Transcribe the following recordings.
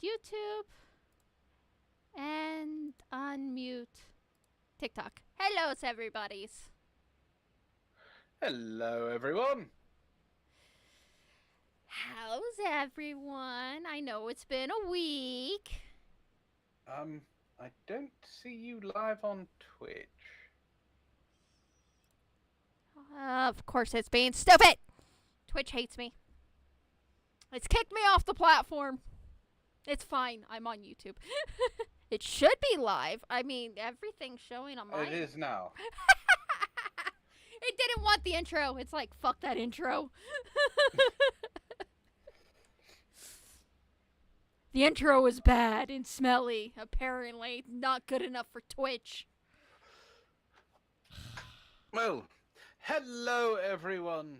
YouTube and unmute TikTok. Hello, everybody's. Hello, everyone. How's everyone? I know it's been a week. I don't see you live on Twitch. Of course, it's being stupid. Twitch hates me. It's kicked me off the platform. It's fine. I'm on YouTube. It should be live. I mean, everything's showing on my. It is now. It didn't want the intro. It's like, fuck that intro. The intro was bad and smelly, apparently. Not good enough for Twitch. Well, hello, everyone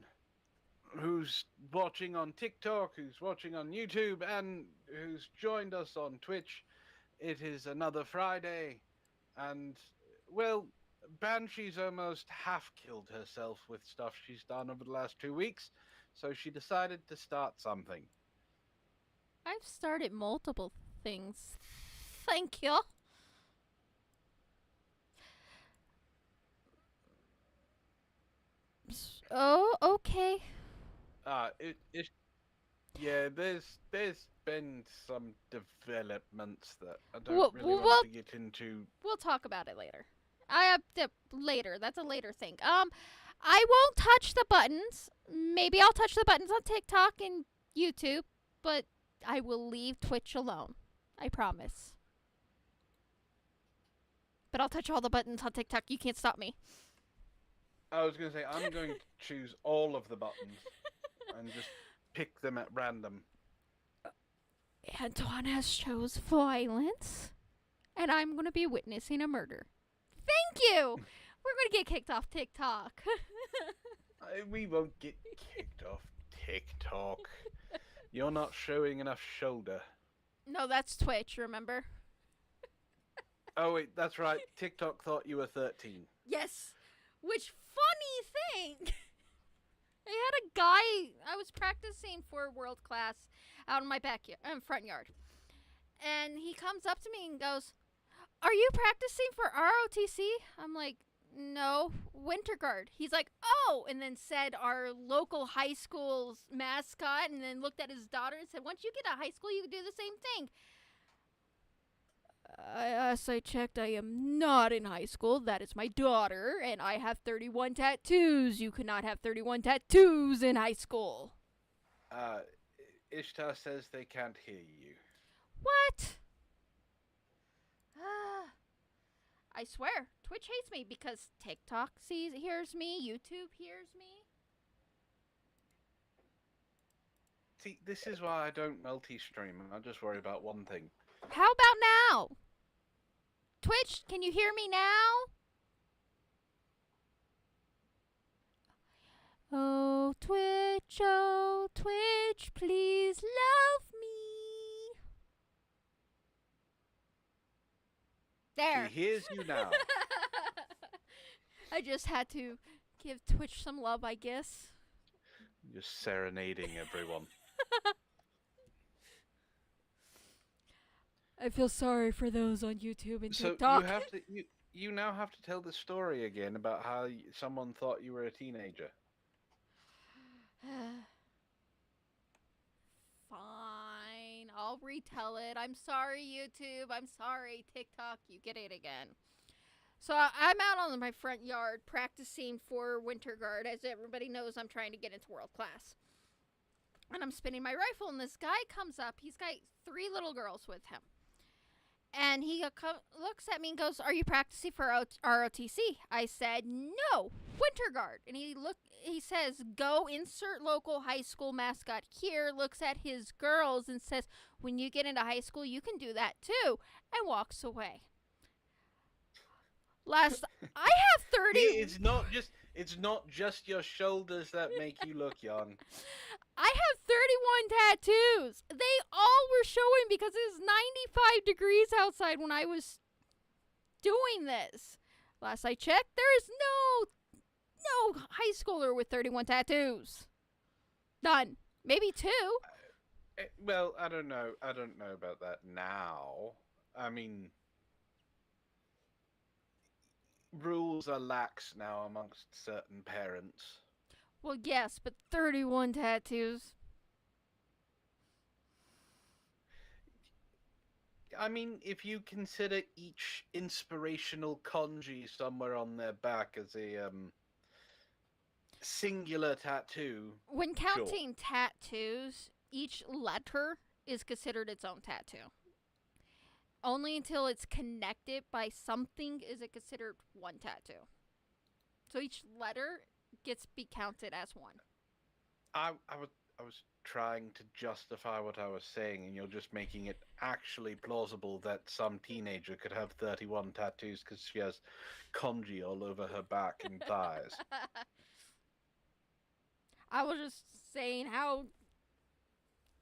who's watching on TikTok, who's watching on YouTube, and who's joined us on Twitch. It is another Friday, and, well, Banshee's almost half killed herself with stuff she's done over the last 2 weeks, so she decided to start something. I've started multiple things. Thank you. Oh, okay. Yeah, there's been some developments that I don't really Well, want to get into. we'll talk about it later. Later. That's a later thing. I won't touch the buttons. Maybe I'll touch the buttons on TikTok and YouTube, but I will leave Twitch alone. I promise. But I'll touch all the buttons on TikTok. You can't stop me. I was going to say, I'm going to choose all of the buttons and just pick them at random. Antoine has chose violence, and I'm going to be witnessing a murder. Thank you! We're going to get kicked off TikTok. We won't get kicked off TikTok. You're not showing enough shoulder. No, that's Twitch, remember? Oh, wait, that's right. TikTok thought you were 13. Yes. Which funny thing. I had a guy I was practicing for world class out in my front yard. And he comes up to me and goes, "Are you practicing for ROTC?" I'm like, "No, Winter Guard." He's like, "Oh," and then said our local high school's mascot, and then looked at his daughter and said, "Once you get to high school, you can do the same thing." As I checked, I am not in high school. That is my daughter, and I have 31 tattoos. You cannot have 31 tattoos in high school. Ishtar says they can't hear you. What? I swear, Twitch hates me because TikTok hears me, YouTube hears me. See, this is why I don't multi-stream. I just worry about one thing. How about now? Twitch, can you hear me now? Oh, Twitch, please love me. There. He hears you now. I just had to give Twitch some love, I guess. Just serenading everyone. I feel sorry for those on YouTube and So TikTok. you now have to tell the story again about how someone thought you were a teenager. Fine, I'll retell it. I'm sorry, YouTube. I'm sorry, TikTok. You get it again. So I'm out on my front yard practicing for Winter Guard. As everybody knows, I'm trying to get into world class. And I'm spinning my rifle, and this guy comes up. He's got 3 little girls with him. And he looks at me and goes, "Are you practicing for ROTC?" I said, "No, Winter Guard." And he says, "Go insert local high school mascot here," looks at his girls and says, "When you get into high school, you can do that too," and walks away. I have 30. It's not just your shoulders that make you look young. I have 31 tattoos. They all were showing because it was 95 degrees outside when I was doing this. Last I checked, there is no high schooler with 31 tattoos. None. Maybe 2. Well, I don't know. I don't know about that now. I mean, rules are lax now amongst certain parents. Well, yes, but 31 tattoos. I mean, if you consider each inspirational kanji somewhere on their back as a singular tattoo, When sure. counting tattoos, each letter is considered its own tattoo. Only until it's connected by something is it considered one tattoo. So each letter gets be counted as one. I was trying to justify what I was saying, and you're just making it actually plausible that some teenager could have 31 tattoos because she has kanji all over her back and thighs. I was just saying how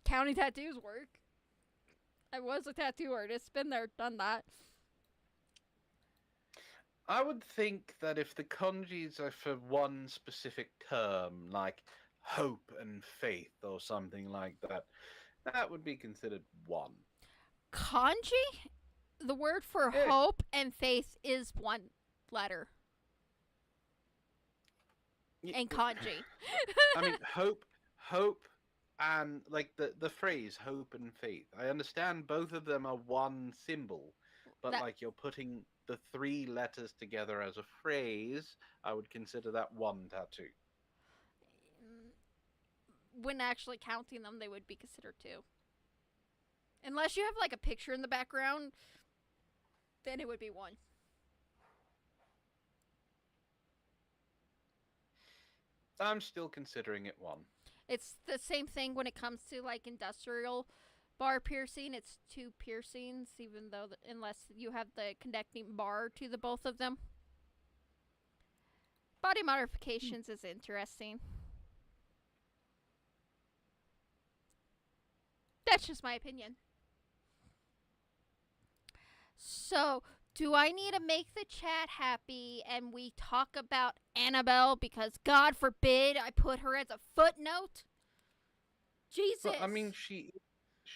counting tattoos work. I was a tattoo artist, been there, done that. I would think that if the kanjis are for one specific term, like hope and faith or something like that, that would be considered one. Kanji? The word for Yeah, hope and faith is one letter. y- And kanji. I mean, hope, and like the phrase hope and faith. I understand both of them are one symbol, but That like you're putting the three letters together as a phrase, I would consider that one tattoo. when actually counting them, they would be considered two. Unless you have like a picture in the background, then it would be one. I'm still considering it one. It's the same thing when it comes to like industrial bar piercing. It's two piercings, even though unless you have the connecting bar to the both of them. Body modifications is interesting. That's just my opinion. So, do I need to make the chat happy and we talk about Annabelle because God forbid I put her as a footnote? Jesus. But I mean, she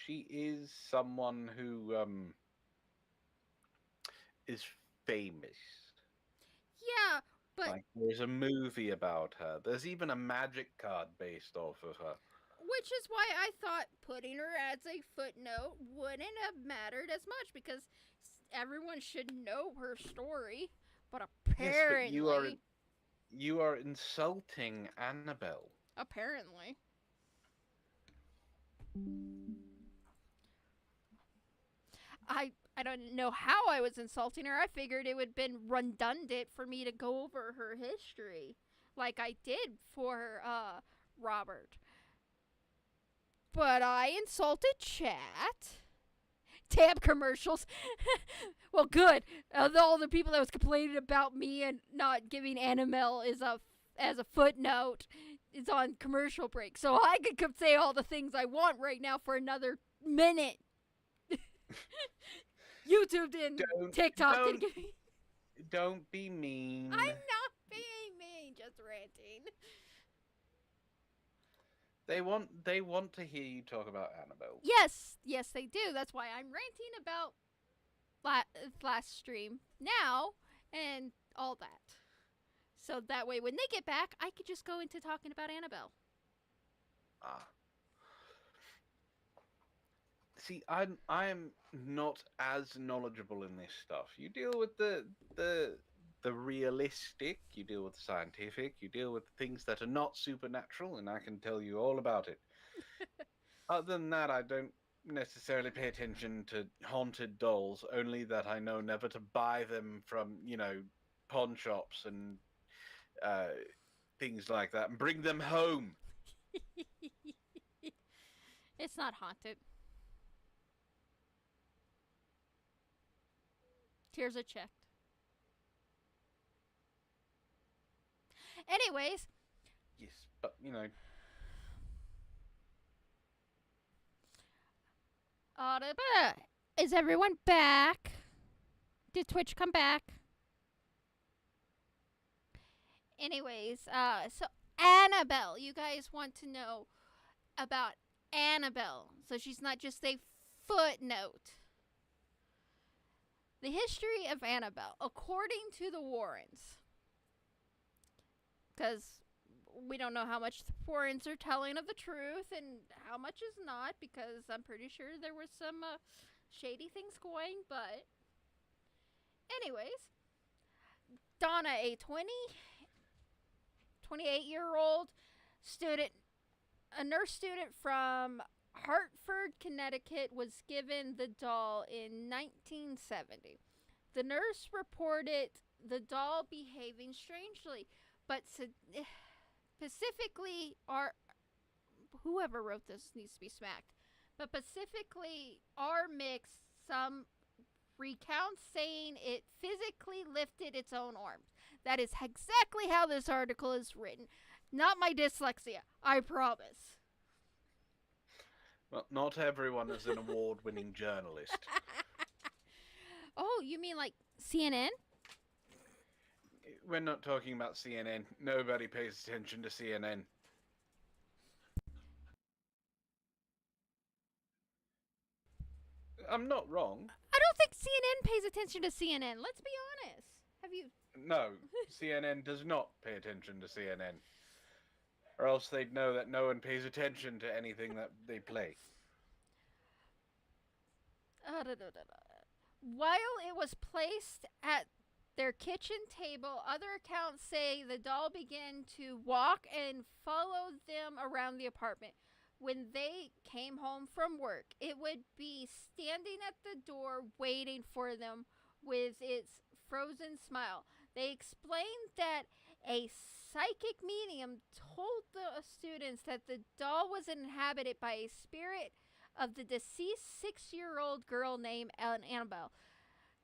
is someone who is famous. Yeah, but Like there's a movie about her. There's even a magic card based off of her. which is why I thought putting her as a footnote wouldn't have mattered as much because everyone should know her story. But Yes, but you are insulting Annabelle. apparently, I don't know how I was insulting her. I figured it would have been redundant for me to go over her history like I did for Robert. But I insulted chat. Tab commercials. Well, good. All the people that was complaining about me and not giving Annabelle as a footnote is on commercial break, so I could say all the things I want right now for another minute. YouTube didn't. TikTok don't, didn't give me. don't be mean. I'm not being mean, just ranting. They want to hear you talk about Annabelle. Yes, yes, they do. That's why I'm ranting about last stream now and all that. So that way, when they get back, I could just go into talking about Annabelle. Ah. See, I'm not as knowledgeable in this stuff. You deal with the realistic, you deal with the scientific, you deal with things that are not supernatural, and I can tell you all about it. Other than that, I don't necessarily pay attention to haunted dolls, only that I know never to buy them from, pawn shops and uh, things like that, and bring them home. It's not haunted. Tears are checked. Anyways, Yes, but is everyone back? Did Twitch come back? Anyways, so Annabelle, you guys want to know about Annabelle. So she's not just a footnote. The history of Annabelle, according to the Warrens, because we don't know how much the Warrens are telling of the truth and how much is not, because I'm pretty sure there was some shady things going, but anyways, Donna, a 28-year-old student, a nurse student from Hartford, Connecticut, was given the doll in 1970. The nurse reported the doll behaving strangely, but specifically, whoever wrote this needs to be smacked. But specifically, R. Mix, some recounts saying it physically lifted its own arms. That is exactly how this article is written. Not my dyslexia, I promise. Well, not everyone is an award-winning journalist. Oh, you mean like CNN? We're not talking about CNN. Nobody pays attention to CNN. I'm not wrong. I don't think CNN pays attention to CNN. Let's be honest. Have you? No, CNN does not pay attention to CNN. Or else they'd know that no one pays attention to anything that they play. While it was placed at their kitchen table, other accounts say the doll began to walk and follow them around the apartment. When they came home from work, it would be standing at the door waiting for them with its frozen smile. They explained that a psychic medium told the students that the doll was inhabited by a spirit of the deceased 6-year-old girl named Annabelle.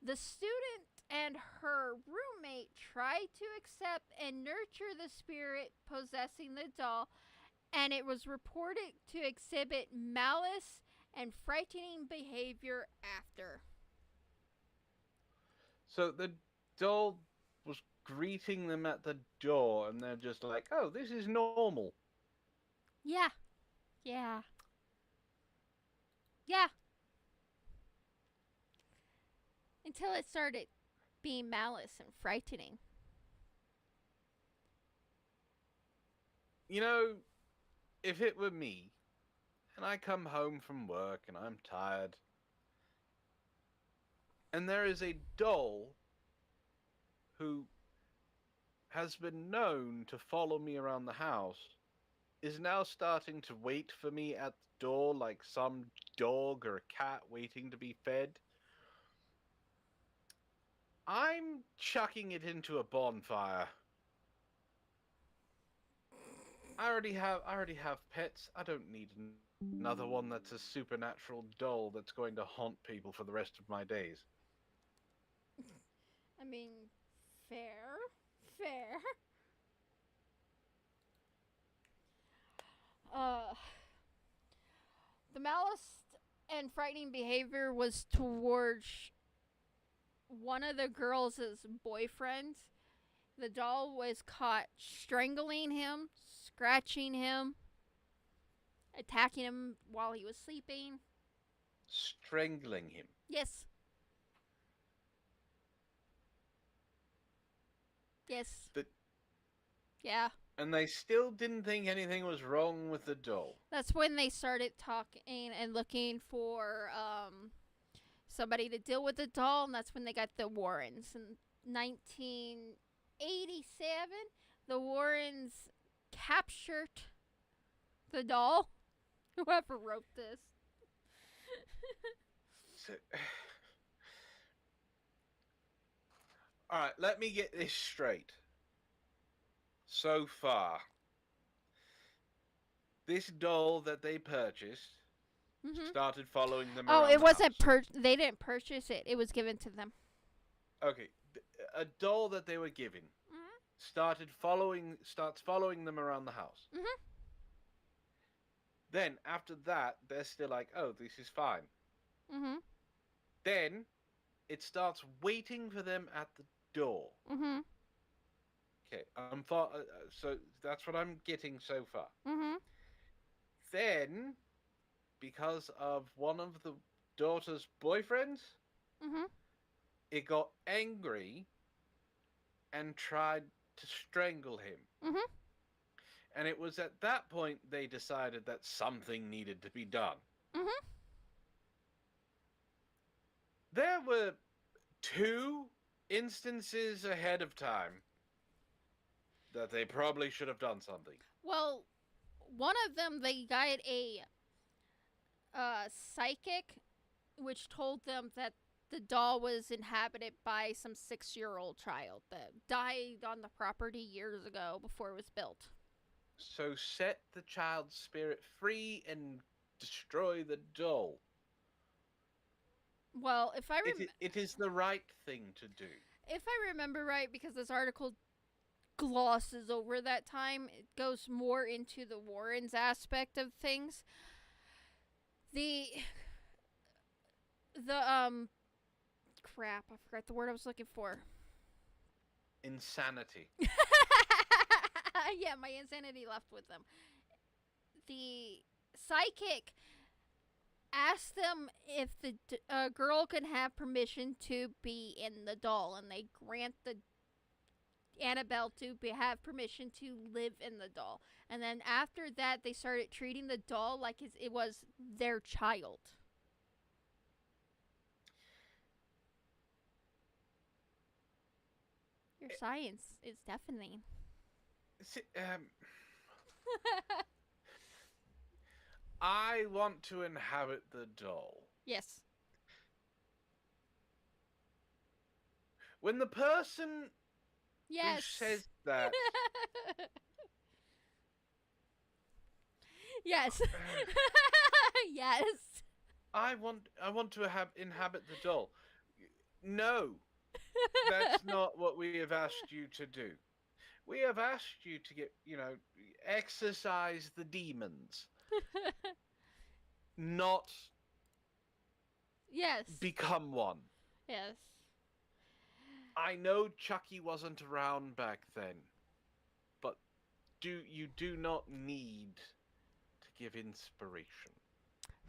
The student and her roommate tried to accept and nurture the spirit possessing the doll, and it was reported to exhibit malice and frightening behavior after. So the doll was greeting them at the door, and they're just like, oh, this is normal. Yeah. Until it started being malice and frightening. You know, if it were me, and I come home from work and I'm tired, and there is a doll who has been known to follow me around the house, is now starting to wait for me at the door like some dog or a cat waiting to be fed, I'm chucking it into a bonfire. I already have pets. I don't need another one that's a supernatural doll that's going to haunt people for the rest of my days. I mean, fair. The malice and frightening behavior was towards one of the girls' boyfriends. The doll was caught strangling him, scratching him, attacking him while he was sleeping. Strangling him? Yes. Yeah. And they still didn't think anything was wrong with the doll. That's when they started talking and looking for somebody to deal with the doll, and that's when they got the Warrens. In 1987, the Warrens captured the doll. Whoever wrote this. Alright, let me get this straight. So far, this doll that they purchased started following them around it the wasn't house. They didn't purchase it. It was given to them. Okay, a doll that they were given starts following them around the house. Then after that, they're still like, "Oh, this is fine." Then it starts waiting for them at the door. Okay, so that's what I'm getting so far. Then because of one of the daughter's boyfriends, Mhm. it got angry and tried to strangle him. Mhm. And it was at that point they decided that something needed to be done. Mhm. There were two instances ahead of time that they probably should have done something. Well, one of them they got a psychic, which told them that the doll was inhabited by some 6-year-old child that died on the property years ago before it was built. So set the child's spirit free and destroy the doll. Well, if It is the right thing to do. if I remember right, because this article glosses over that time, it goes more into the Warrens aspect of things. The crap, I forgot the word I was looking for. Insanity. Yeah, my insanity left with them. The psychic asked them if the girl could have permission to be in the doll, and they grant the Annabelle to have permission to live in the doll. And then after that, they started treating the doll like it was their child. Your science is deafening. See, I want to inhabit the doll. Yes. When the person Yes. who says that, yes. Yes. I want to inhabit the doll. No, that's not what we have asked you to do. We have asked you to get, exorcise the demons, not Yes. become one. Yes. I know Chucky wasn't around back then, but you do not need to give inspiration.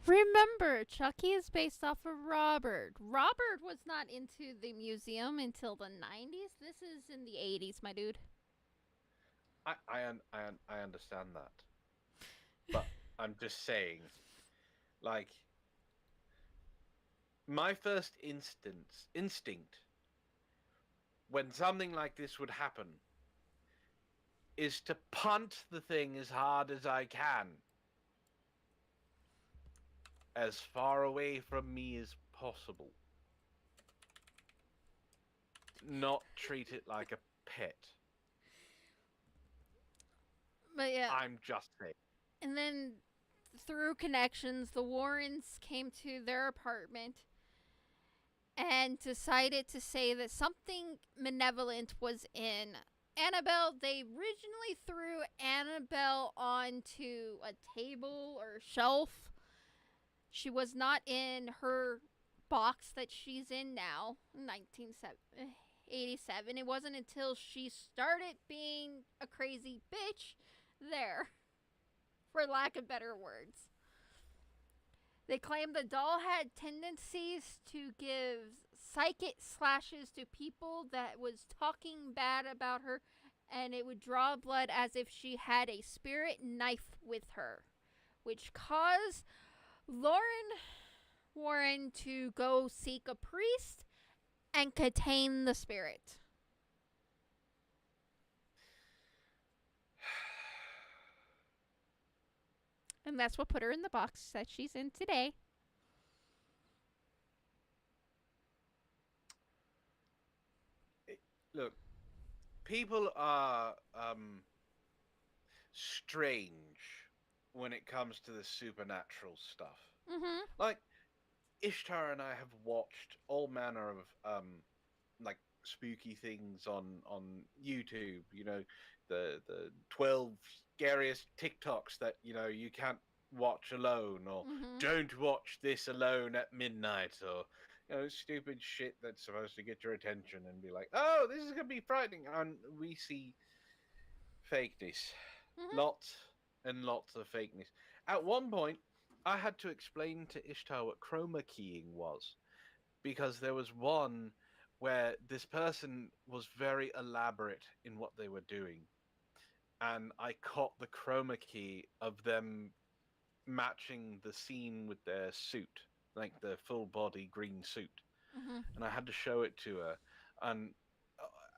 Remember, Chucky is based off of Robert. Robert was not into the museum until the 90s. This is in the 80s, my dude. I understand that, but I'm just saying, like, my first instinct when something like this would happen is to punt the thing as hard as I can, as far away from me as possible. Not treat it like a pet. But yeah. I'm just saying. And then through connections, the Warrens came to their apartment and decided to say that something malevolent was in Annabelle. They originally threw Annabelle onto a table or shelf. She was not in her box that she's in now, 1987. It wasn't until she started being a crazy bitch there, for lack of better words. They claimed the doll had tendencies to give psychic slashes to people that was talking bad about her, and it would draw blood as if she had a spirit knife with her, which caused Lauren Warren to go seek a priest and contain the spirit. And that's what put her in the box that she's in today. Look, people are strange when it comes to the supernatural stuff. Mm-hmm. Like, Ishtar and I have watched all manner of like spooky things on YouTube. The 12 scariest TikToks that you can't watch alone, or don't watch this alone at midnight, or stupid shit that's supposed to get your attention and be like, oh, this is gonna be frightening. And we see fakeness, lots and lots of fakeness. At one point, I had to explain to Ishtar what chroma keying was, because there was one where this person was very elaborate in what they were doing, and I caught the chroma key of them matching the scene with their suit, like the full body green suit, Mm-hmm. and I had to show it to her. And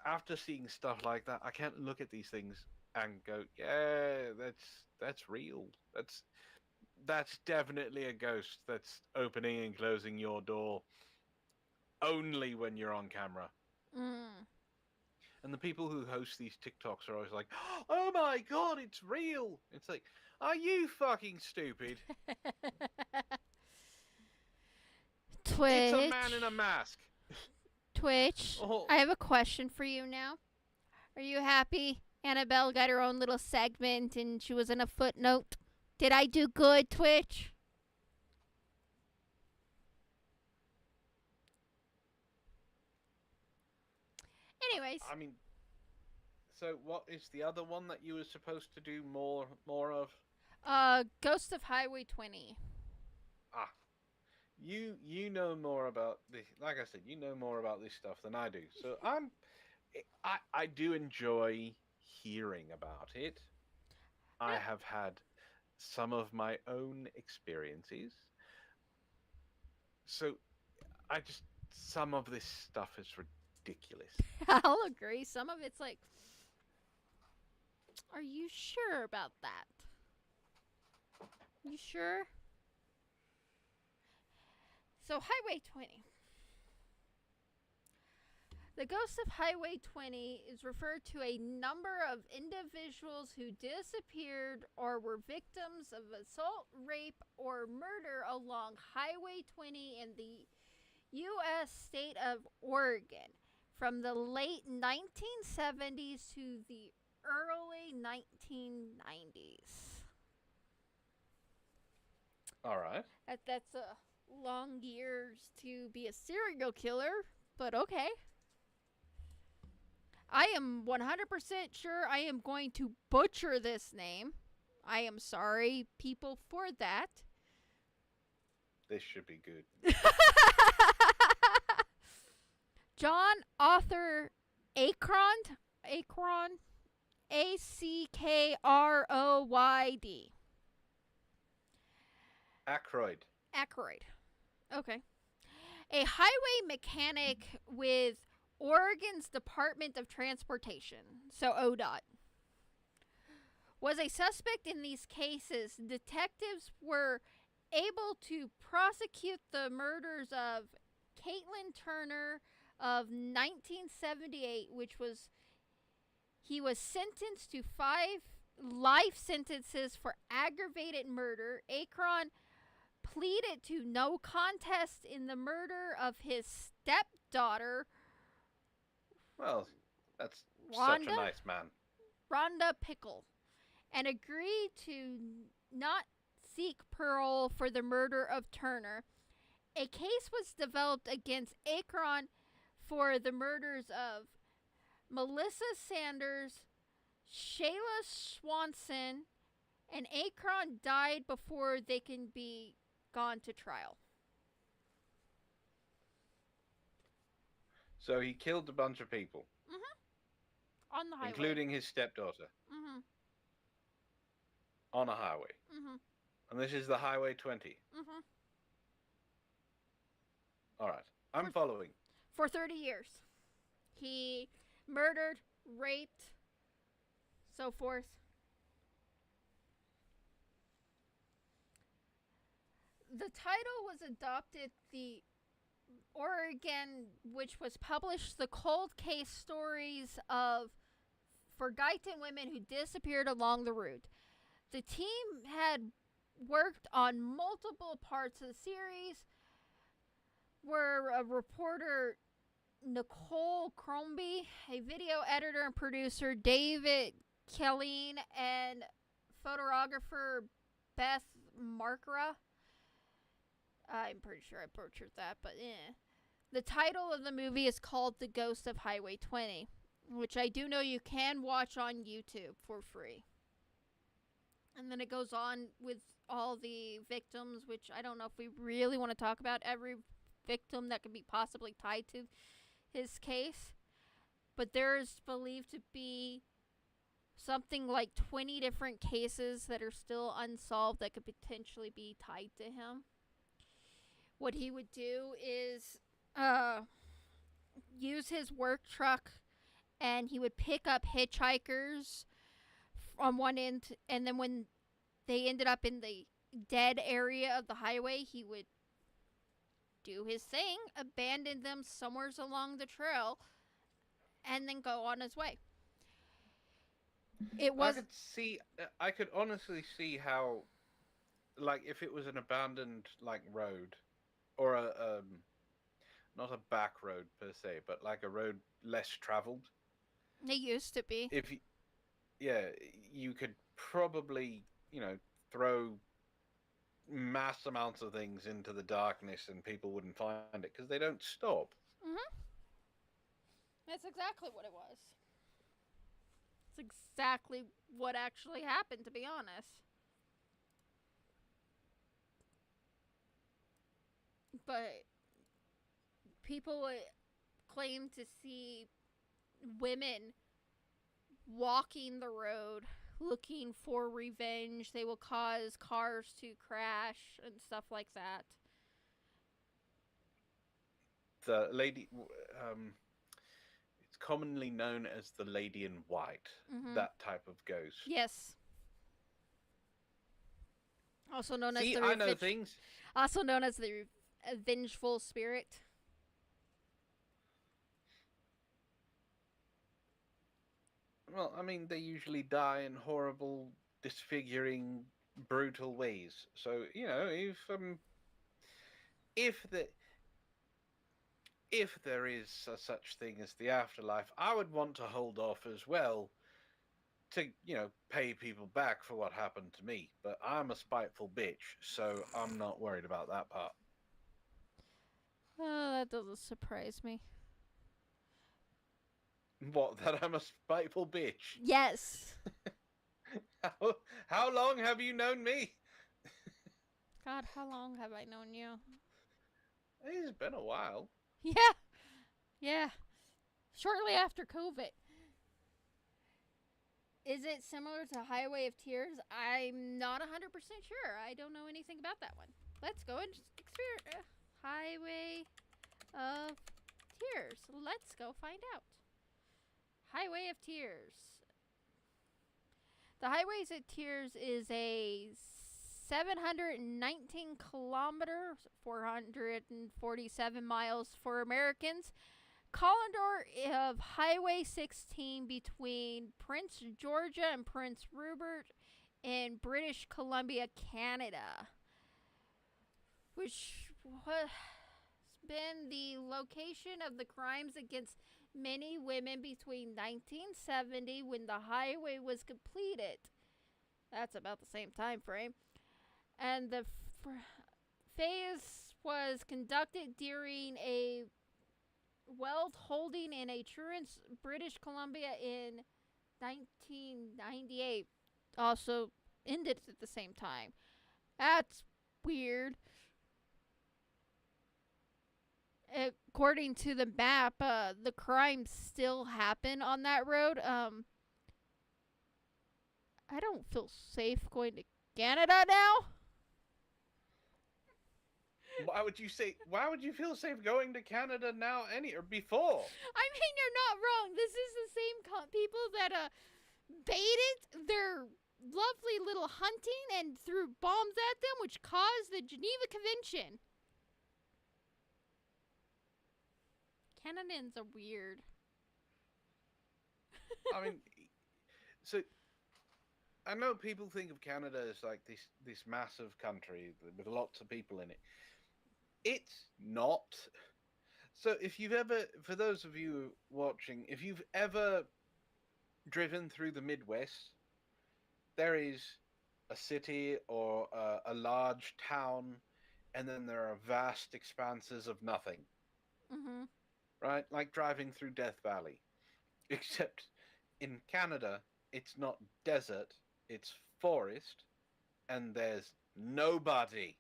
after seeing stuff like that, I can't look at these things and go, "Yeah, that's real. That's definitely a ghost that's opening and closing your door only when you're on camera." Mm. And the people who host these TikToks are always like, "Oh my god, it's real!" It's like, are you fucking stupid? It's a man in a Twitch. mask. Twitch. Oh, I have a question for you now. Are you happy? Annabelle got her own little segment and she was in a footnote. Did I do good, Twitch? Anyways, I mean, so what is the other one that you were supposed to do more of? Ghost of Highway 20. Ah, you know more about the, like I said, you know more about this stuff than I do. So I do enjoy hearing about it. I Yeah. have had some of my own experiences. So I just, some of this stuff is ridiculous. I'll agree. Some of it's like, are you sure about that? You sure? So, Highway 20. The ghost of Highway 20 is referred to a number of individuals who disappeared or were victims of assault, rape, or murder along Highway 20 in the U.S. state of Oregon from the late 1970s to the early 1990s. All right. That's a long years to be a serial killer, but okay. I am 100% sure I am going to butcher this name. I am sorry, people, for that. This should be good. John Arthur Akrond. Ackroyd. Ackroyd. Ackroyd. Okay. A highway mechanic with Oregon's Department of Transportation, so ODOT, was a suspect in these cases. Detectives were able to prosecute the murders of Caitlin Turner of 1978, he was sentenced to 5 life sentences for aggravated murder. Akron pleaded to no contest in the murder of his stepdaughter, Well, that's Rhonda? such a nice man. Rhonda Pickle, and agreed to not seek parole for the murder of Turner. A case was developed against Akron for the murders of Melissa Sanders, Shayla Swanson, and Akron died before they can be gone to trial. So he killed a bunch of people, On the highway. including his stepdaughter, Mm-hmm. on a highway. Mm-hmm. And this is the Highway 20. Mm-hmm. All right. I'm following. For 30 years. He murdered, raped, so forth. The title was adopted the Oregon, which was published the cold case stories of forgotten women who disappeared along the route. The team had worked on multiple parts of the series, were a reporter Nicole Crombie, a video editor and producer David Kelleen, and photographer Beth Markra. I'm pretty sure I butchered that, but eh. The title of the movie is called The Ghost of Highway 20, which I do know you can watch on YouTube for free. And then it goes on with all the victims, which I don't know if we really want to talk about every victim that could be possibly tied to his case. But there is believed to be something like 20 different cases that are still unsolved that could potentially be tied to him. What he would do is use his work truck, and he would pick up hitchhikers on one end, and then when they ended up in the dead area of the highway, he would do his thing, abandon them somewhere along the trail, and then go on his way. It was I could honestly see how, like, if it was an abandoned like road, or a not a back road per se, but like a road less traveled. It used to be. If you, yeah, you could probably, throw mass amounts of things into the darkness and people wouldn't find it because they don't stop. Mm-hmm. That's exactly what it was. It's exactly what actually happened, to be honest. But people claim to see women walking the road looking for revenge. They will cause cars to crash and stuff like that. The lady, it's commonly known as the Lady in White. Mm-hmm. That type of ghost. Yes. Also known See, as the I know things. Also known as the vengeful spirit. Well, I mean, they usually die in horrible, disfiguring, brutal ways. So if there is a such thing as the afterlife, I would want to hold off as well to pay people back for what happened to me. But I'm a spiteful bitch, so I'm not worried about that part. Oh, that doesn't surprise me. What, that I'm a spiteful bitch? Yes. How long have you known me? God, how long have I known you? It's been a while. Yeah. Yeah. Shortly after COVID. Is it similar to Highway of Tears? I'm not 100% sure. I don't know anything about that one. Let's go and experience Highway of Tears. Let's go find out. Highway of Tears. The Highways of Tears is a 719 kilometer, 447 miles for Americans, corridor of Highway 16 between Prince Georgia and Prince Rupert in British Columbia, Canada, which has been the location of the crimes against many women between 1970, when the highway was completed. That's about the same time frame. And the phase was conducted during a Weld holding in a Trurance, British Columbia in 1998. Also ended at the same time. That's weird. According to the map, the crimes still happen on that road. I don't feel safe going to Canada now. Why would you feel safe going to Canada now or before? I mean, you're not wrong. This is the same people that baited their lovely little hunting and threw bombs at them, which caused the Geneva Convention. Canadians are weird. I mean, so I know people think of Canada as like this massive country with lots of people in it. It's not. So for those of you watching, if you've ever driven through the Midwest, there is a city or a large town, and then there are vast expanses of nothing. Mm-hmm. Right? Like driving through Death Valley. Except in Canada, it's not desert, it's forest, and there's Nobody.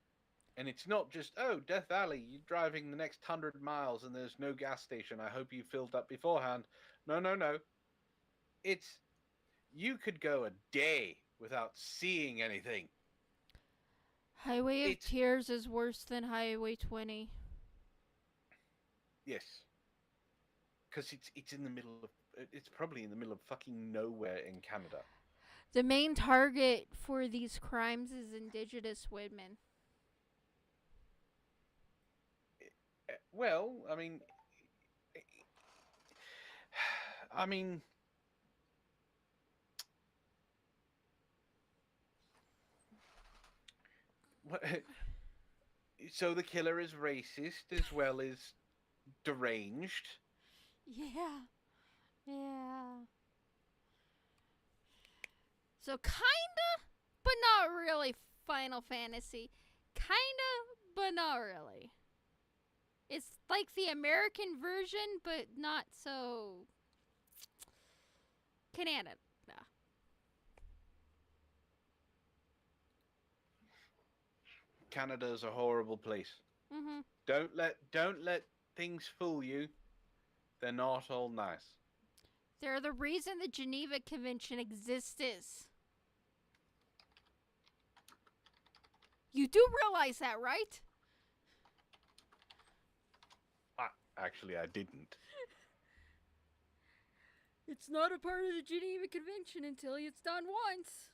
And it's not just, oh, Death Valley, you're driving the next 100 miles and there's no gas station. I hope you filled up beforehand. No, no, no. It's, you could go a day without seeing anything. Highway of It's, Tears is worse than Highway 20. yes. Because it's in the middle of, it's probably in the middle of fucking nowhere in Canada. The main target for these crimes is indigenous women. Well, I mean, so the killer is racist as well as deranged. Yeah. Yeah. So kinda, but not really Final Fantasy. Kinda, but not really. It's like the American version, but not so Canada. Canada's a horrible place. Mm-hmm. Don't let things fool you. They're not all nice. They're the reason the Geneva Convention exists. You do realize that, right? Actually, I didn't. It's not a part of the Geneva Convention until it's done once.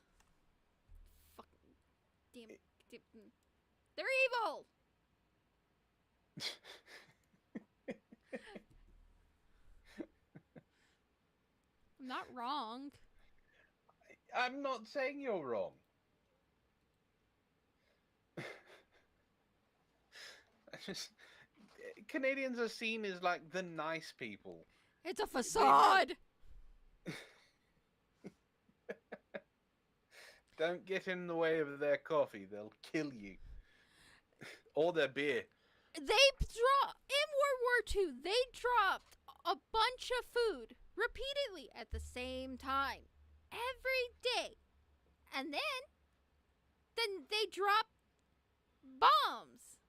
Fuck. Damn. They're evil! I'm not wrong. I'm not saying you're wrong. Canadians are seen as like the nice people. It's a facade! Don't get in the way of their coffee, they'll kill you. Or their beer. In World War II, they dropped a bunch of food repeatedly at the same time. Every day. And then they dropped bombs.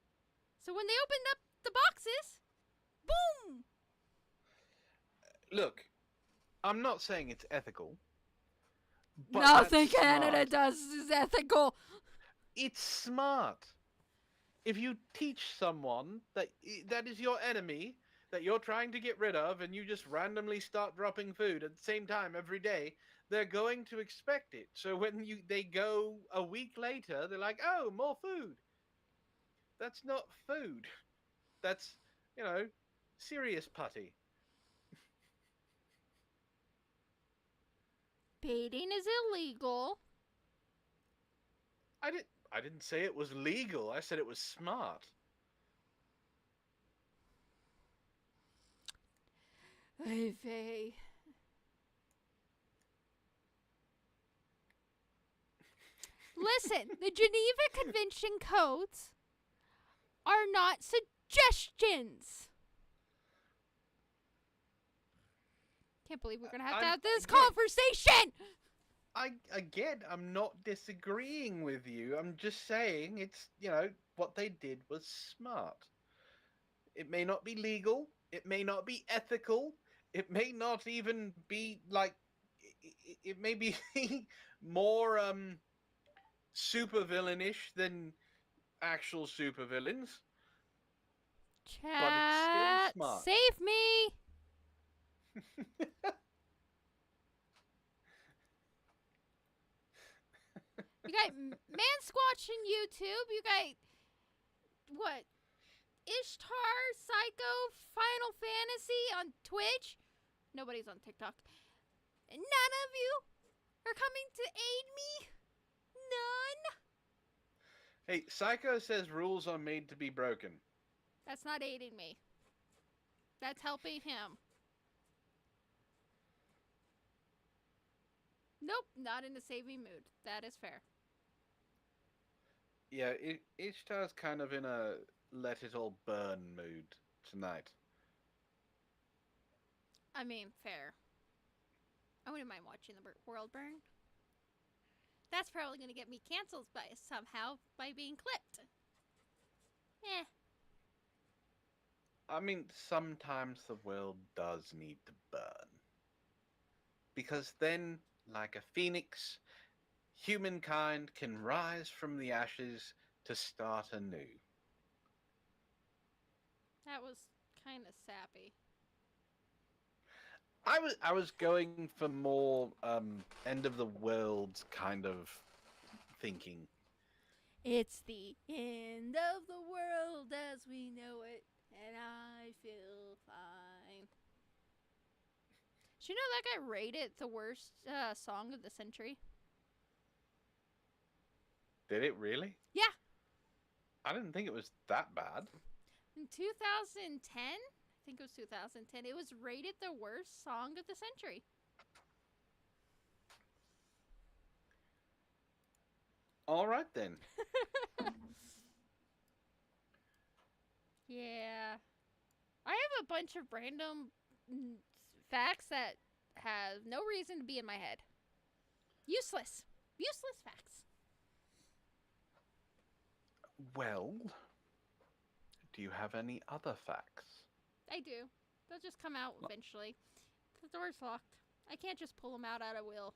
So when they opened up the boxes, boom! Look, I'm not saying it's ethical. But nothing Canada does is ethical. It's smart. If you teach someone that is your enemy, that you're trying to get rid of, and you just randomly start dropping food at the same time every day, they're going to expect it. So when they go a week later, they're like, oh, more food. That's not food. That's, serious putty. Baiting is illegal. I didn't say it was legal. I said it was smart. Hey, Faye. Listen, the Geneva Convention codes are not suggestions. Can't believe we're gonna have to have this conversation. I'm not disagreeing with you. I'm just saying it's, what they did was smart. It may not be legal. It may not be ethical. It may not even be like, it may be more supervillainish than actual supervillains. Chat, but it's still smart. Save me. You got Man Squatch in YouTube. You got what? Ishtar, Psycho, Final Fantasy on Twitch. Nobody's on TikTok. None of you are coming to aid me. None. Hey, Psycho says rules are made to be broken. That's not aiding me. That's helping him. Nope, not in a saving mood. That is fair. Yeah, Ishtar's kind of in a let it all burn mood tonight. I mean, fair. I wouldn't mind watching the world burn. That's probably going to get me canceled somehow by being clipped. Eh. I mean, sometimes the world does need to burn. Because then, like a phoenix, humankind can rise from the ashes to start anew. That was kind of sappy. I was going for more end of the world kind of thinking. It's the end of the world as we know it, and I feel fine. Did you know that guy rated the worst song of the century? Did it really? Yeah. I didn't think it was that bad. In 2010, I think it was 2010, it was rated the worst song of the century. All right then. Yeah. I have a bunch of random facts that have no reason to be in my head. Useless. Useless facts. Well, do you have any other facts? I do. They'll just come out eventually. The door's locked. I can't just pull them out at will.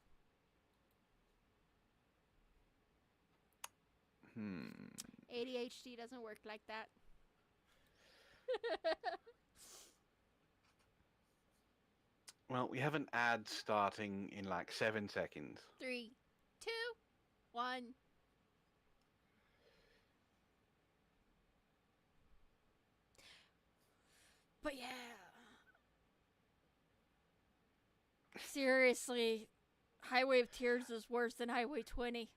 ADHD doesn't work like that. Well, we have an ad starting in like 7 seconds. 3, 2, 1. But yeah. Seriously, Highway of Tears is worse than Highway 20.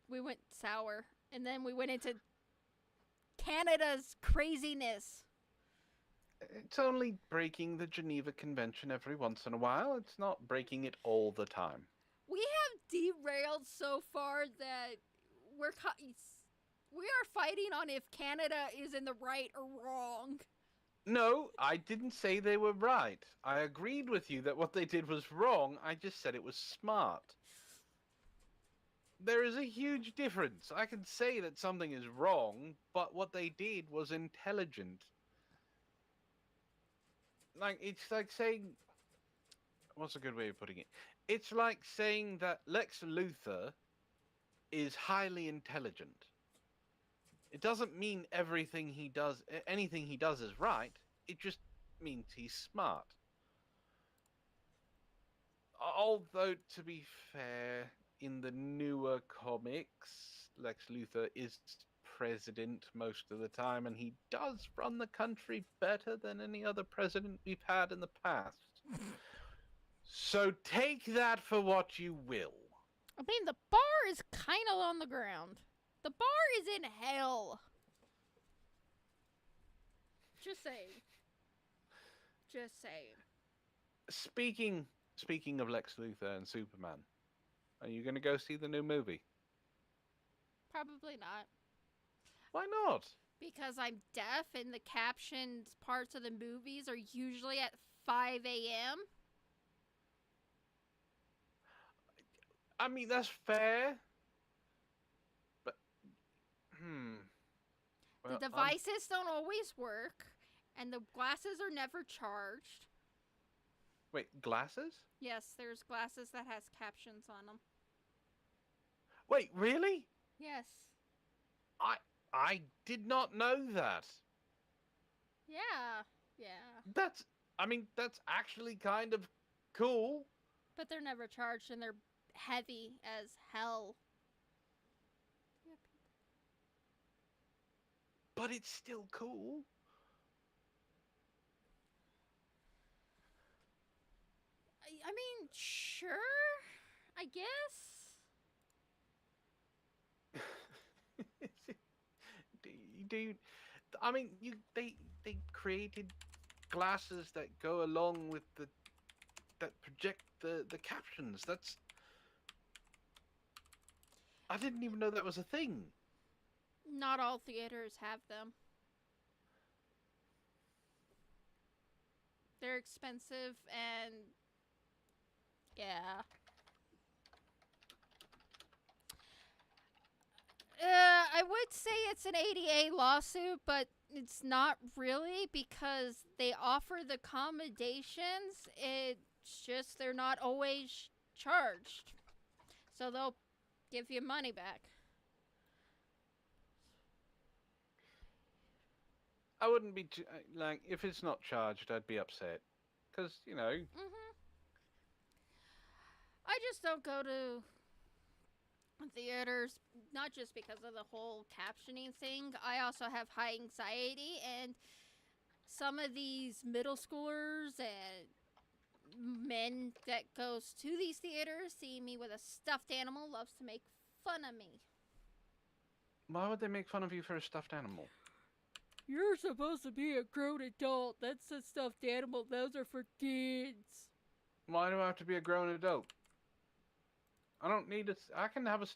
We went sour. And then we went into Canada's craziness. It's only breaking the Geneva Convention every once in a while. It's not breaking it all the time. We have derailed so far that we are fighting on if Canada is in the right or wrong. No, I didn't say they were right. I agreed with you that what they did was wrong. I just said it was smart. There is a huge difference. I can say that something is wrong, but what they did was intelligent. Like, it's like saying... What's a good way of putting it? It's like saying that Lex Luthor is highly intelligent. It doesn't mean anything he does is right. It just means he's smart. Although, to be fair, in the newer comics, Lex Luthor is president most of the time, and he does run the country better than any other president we've had in the past. So take that for what you will. I mean, the bar is kind of on the ground. The bar is in hell. Just saying. Just saying. Speaking of Lex Luthor and Superman, are you going to go see the new movie? Probably not. Why not? Because I'm deaf and the captioned parts of the movies are usually at 5 a.m. I mean, that's fair. But, Well, the devices don't always work, and the glasses are never charged. Wait, glasses? Yes, there's glasses that has captions on them. Wait, really? Yes. I did not know that. Yeah. That's actually kind of cool. But they're never charged, and they're heavy as hell. Yep. But it's still cool. I mean, sure, I guess. They created glasses that go along with that project the captions. I didn't even know that was a thing. Not all theaters have them. They're expensive and yeah. I would say it's an ADA lawsuit, but it's not really because they offer the accommodations. It's just they're not always charged. So they'll give you money back. I wouldn't be like if it's not charged, I'd be upset because I just don't go to theaters, not just because of the whole captioning thing. I also have high anxiety, and some of these middle schoolers and men that goes to these theaters see me with a stuffed animal loves to make fun of me. why would they make fun of you for a stuffed animal? You're supposed to be a grown adult. That's a stuffed animal. Those are for kids. Why do I have to be a grown adult? I don't need it. I can have a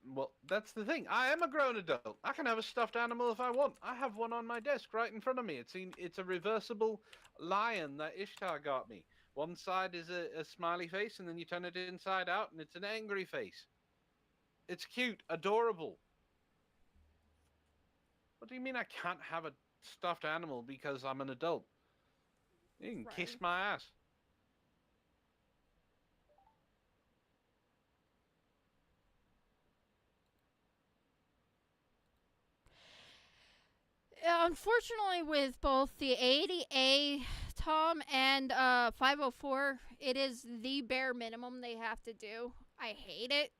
well, that's the thing. I am a grown adult. I can have a stuffed animal if I want. I have one on my desk right in front of me. It's a reversible lion that Ishtar got me. One side is a smiley face, and then you turn it inside out, and it's an angry face. It's cute, adorable. What do you mean I can't have a stuffed animal because I'm an adult? You can kiss Right. my ass. Unfortunately, with both the 80A, Tom, and 504, it is the bare minimum they have to do. I hate it.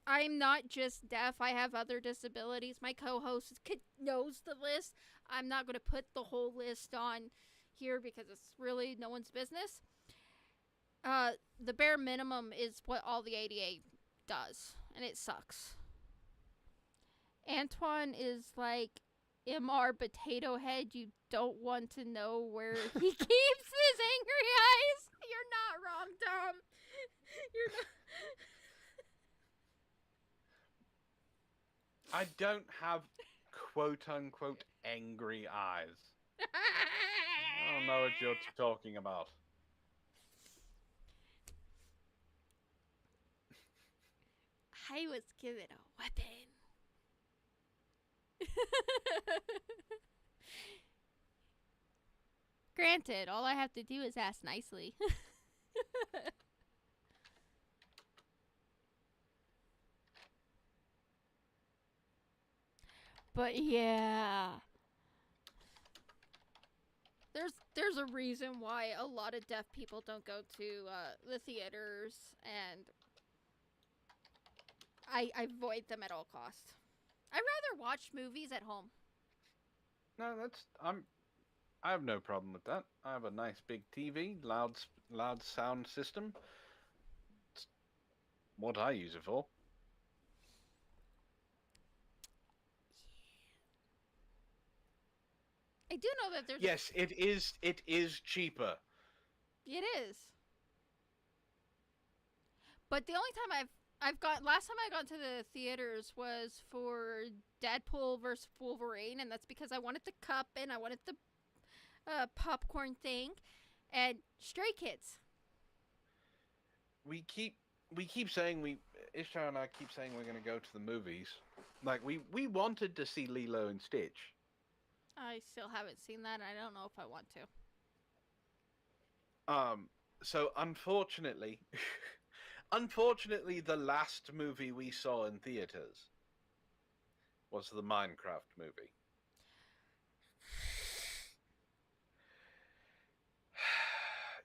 I'm not just deaf. I have other disabilities. My co-host knows the list. I'm not going to put the whole list on here because it's really no one's business. The bare minimum is what all the 80A does, and it sucks. Antoine is like MR Potato Head. You don't want to know where he keeps his angry eyes. You're not wrong, Tom. You're not. I don't have quote unquote angry eyes. I don't know what you're talking about. I was given a weapon. Granted, all I have to do is ask nicely. But yeah. There's a reason why a lot of deaf people don't go to the theaters, and I avoid them at all costs. I'd rather watch movies at home. No, I have no problem with that. I have a nice big TV, loud sound system. It's what I use it for. I do know that there's Yes, it is. It is cheaper. it is. But the only time I've got last time I got to the theaters was for Deadpool versus Wolverine, and that's because I wanted the cup and I wanted the popcorn thing, and Stray Kids. We keep saying Ishtar and I keep saying we're going to go to the movies. Like we wanted to see Lilo and Stitch. I still haven't seen that. And I don't know if I want to. So unfortunately, unfortunately, the last movie we saw in theaters was the Minecraft movie.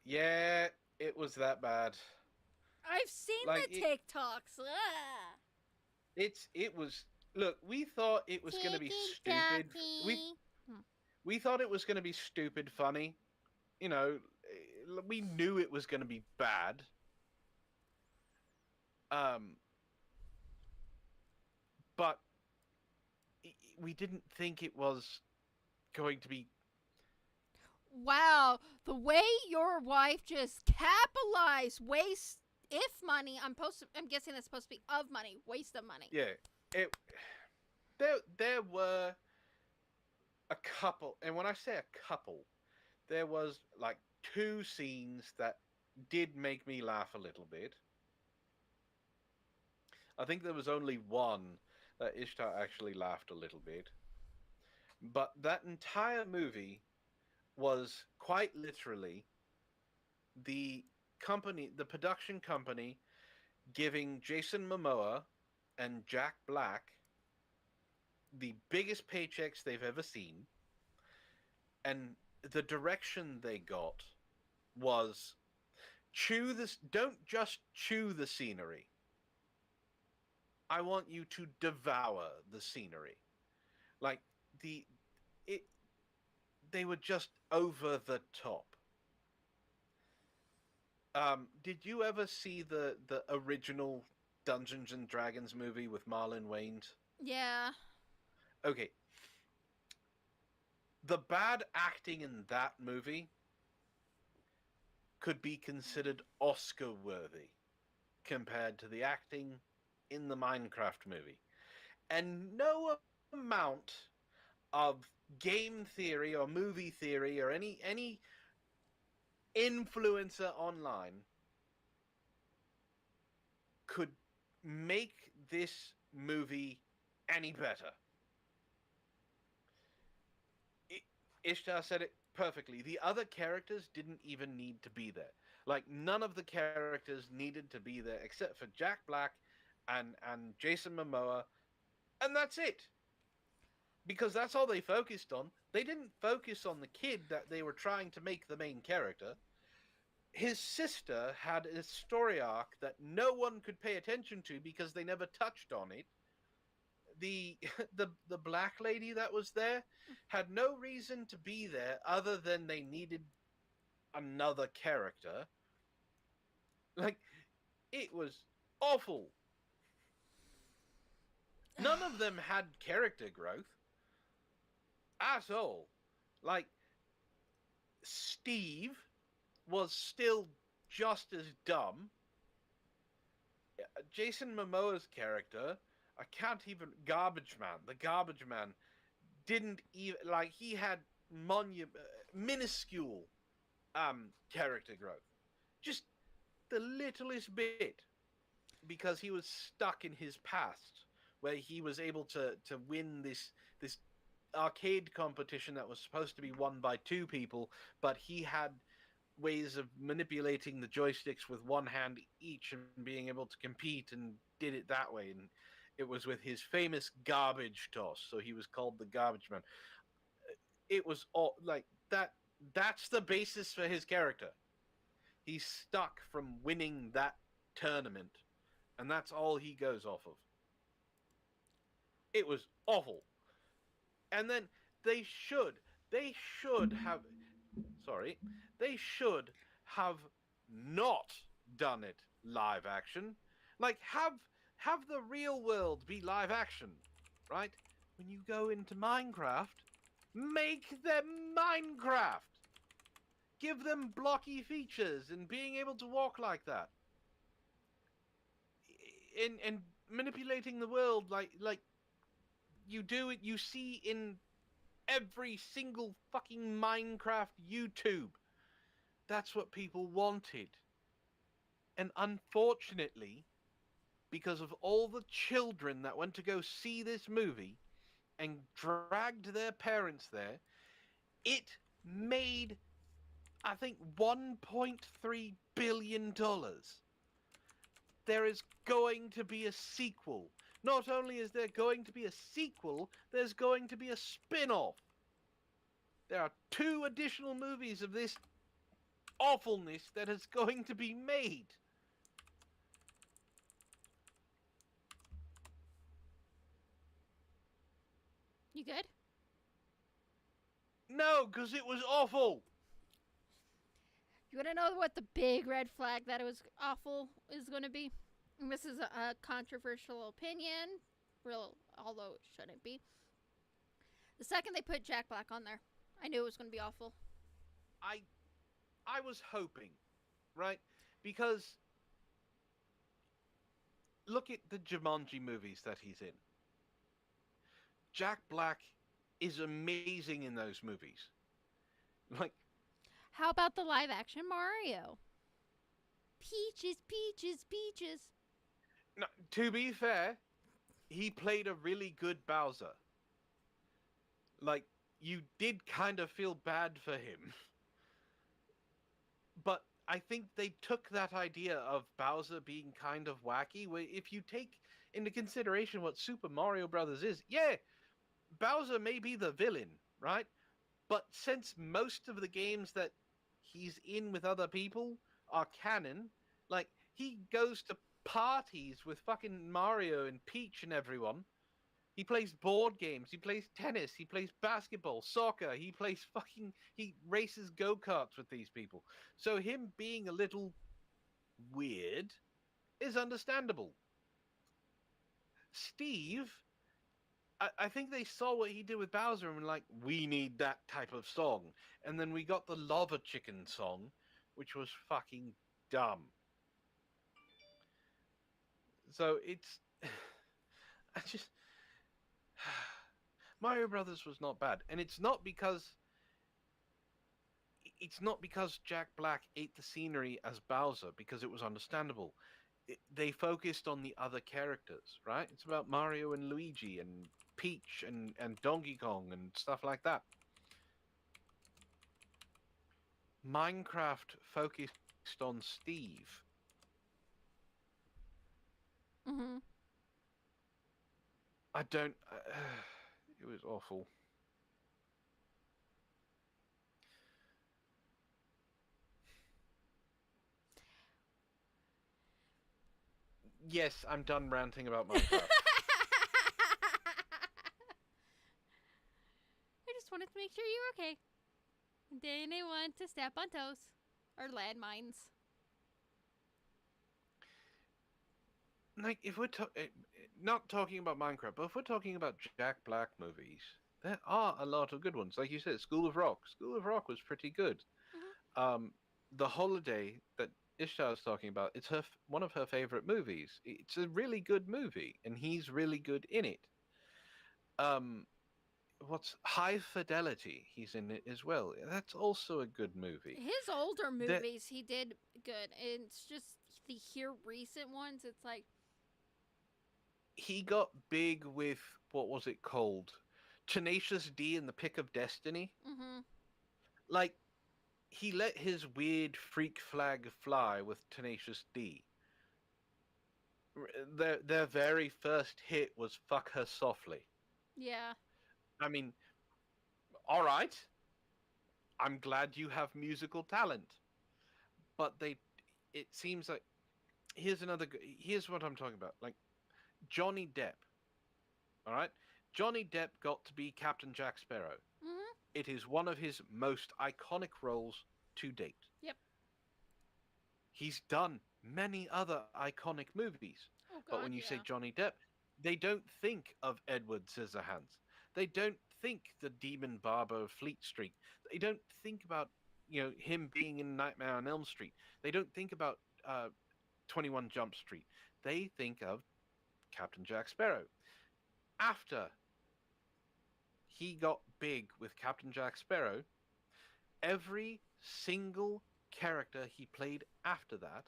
Yeah, it was that bad. I've seen Like the TikToks. Ah. it was. Look, we thought it was going to be stupid. We thought it was going to be stupid funny. You know, we knew it was going to be bad. But we didn't think it was going to be. Wow, the way your wife just capitalized waste if money. I'm guessing that's supposed to be of money, waste of money. Yeah, it. There were a couple, and when I say a couple, there was like two scenes that did make me laugh a little bit. I think there was only one Ishtar actually laughed a little bit. But that entire movie was quite literally the the production company, giving Jason Momoa and Jack Black the biggest paychecks they've ever seen, and the direction they got was chew this. Don't just chew the scenery. I want you to devour the scenery. Like the it, they were just over the top. Did you ever see the original Dungeons and Dragons movie with Marlon Wayans? Yeah. Okay, the bad acting in that movie could be considered Oscar worthy compared to the acting in the Minecraft movie. And no amount of game theory or movie theory or any influencer online could make this movie any better. Ishtar said it perfectly. The other characters didn't even need to be there. Like none of the characters needed to be there except for Jack Black and Jason Momoa, and that's it. Because that's all they focused on. They didn't focus on the kid that they were trying to make the main character. His sister had a story arc that no one could pay attention to because they never touched on it. The the black lady that was there had no reason to be there other than they needed another character. Like it was awful. None of them had character growth at all. Like Steve was still just as dumb. Jason Momoa's character, I can't even Garbage Man. The Garbage Man didn't even like he had minuscule character growth. Just the littlest bit because he was stuck in his past where he was able to win this arcade competition that was supposed to be won by two people, but he had ways of manipulating the joysticks with one hand each and being able to compete and did it that way. And it was with his famous garbage toss, so he was called the Garbage Man. It was all like that. That's the basis for his character. He's stuck from winning that tournament, and that's all he goes off of. It was awful. And then they should they should have sorry, they should have not done it live action. Like have the real world be live action, right? When you go into Minecraft, make them Minecraft. Give them blocky features and being able to walk like that. And manipulating the world like you do it you see in every single fucking Minecraft YouTube. That's what people wanted. And unfortunately, because of all the children that went to go see this movie and dragged their parents there, it made, I think, $1.3 billion. There is going to be a sequel. Not only is there going to be a sequel, there's going to be a spin-off. There are 2 additional movies of this awfulness that is going to be made. You good? No, because it was awful. You want to know what the big red flag that it was awful is going to be? And this is a controversial opinion, although it shouldn't be. The second they put Jack Black on there, I knew it was going to be awful. I was hoping, right? Because look at the Jumanji movies that he's in. Jack Black is amazing in those movies. Like, how about the live action Mario? Peaches, peaches, peaches. No, to be fair, he played a really good Bowser. Like, you did kind of feel bad for him. But I think they took that idea of Bowser being kind of wacky. If you take into consideration what Super Mario Brothers is, yeah, Bowser may be the villain, right? But since most of the games that he's in with other people are canon, like he goes to parties with fucking Mario and Peach and everyone. He plays board games, he plays tennis, he plays basketball, soccer, he races go-karts with these people. So him being a little weird is understandable. Steve, I think they saw what he did with Bowser and were like, we need that type of song. And then we got the Lava Chicken song, which was fucking dumb. So it's. I just. Mario Brothers was not bad. And it's not because. It's not because Jack Black ate the scenery as Bowser, because it was understandable. They focused on the other characters, right? It's about Mario and Luigi and Peach and Donkey Kong and stuff like that. Minecraft focused on Steve. Mm-hmm. I don't. It was awful. Yes, I'm done ranting about Minecraft. I just wanted to make sure you were okay. Didn't want to step on toes or landmines. Like, if we're not talking about Minecraft, but if we're talking about Jack Black movies, there are a lot of good ones. Like you said, School of Rock. School of Rock was pretty good. Mm-hmm. The Holiday that Ishtar is talking about, it's one of her favorite movies. It's a really good movie, and he's really good in it. Um, what's High Fidelity? He's in it as well. That's also a good movie. His older That movies, he did good. It's just the here recent ones. It's like he got big with what was it called? Tenacious D and the Pick of Destiny. mm-hmm. Like he let his weird freak flag fly with Tenacious D. Their very first hit was "Fuck Her Softly." Yeah. I mean, all right. I'm glad you have musical talent, but it seems like here's what I'm talking about. Like Johnny Depp. All right, Johnny Depp got to be Captain Jack Sparrow. Mm-hmm. It is one of his most iconic roles to date. Yep. He's done many other iconic movies. Oh God. But when you yeah. say Johnny Depp, they don't think of Edward Scissorhands. They don't think the Demon Barber of Fleet Street. They don't think about him being in Nightmare on Elm Street. They don't think about 21 Jump Street. They think of Captain Jack Sparrow. After he got big with Captain Jack Sparrow, every single character he played after that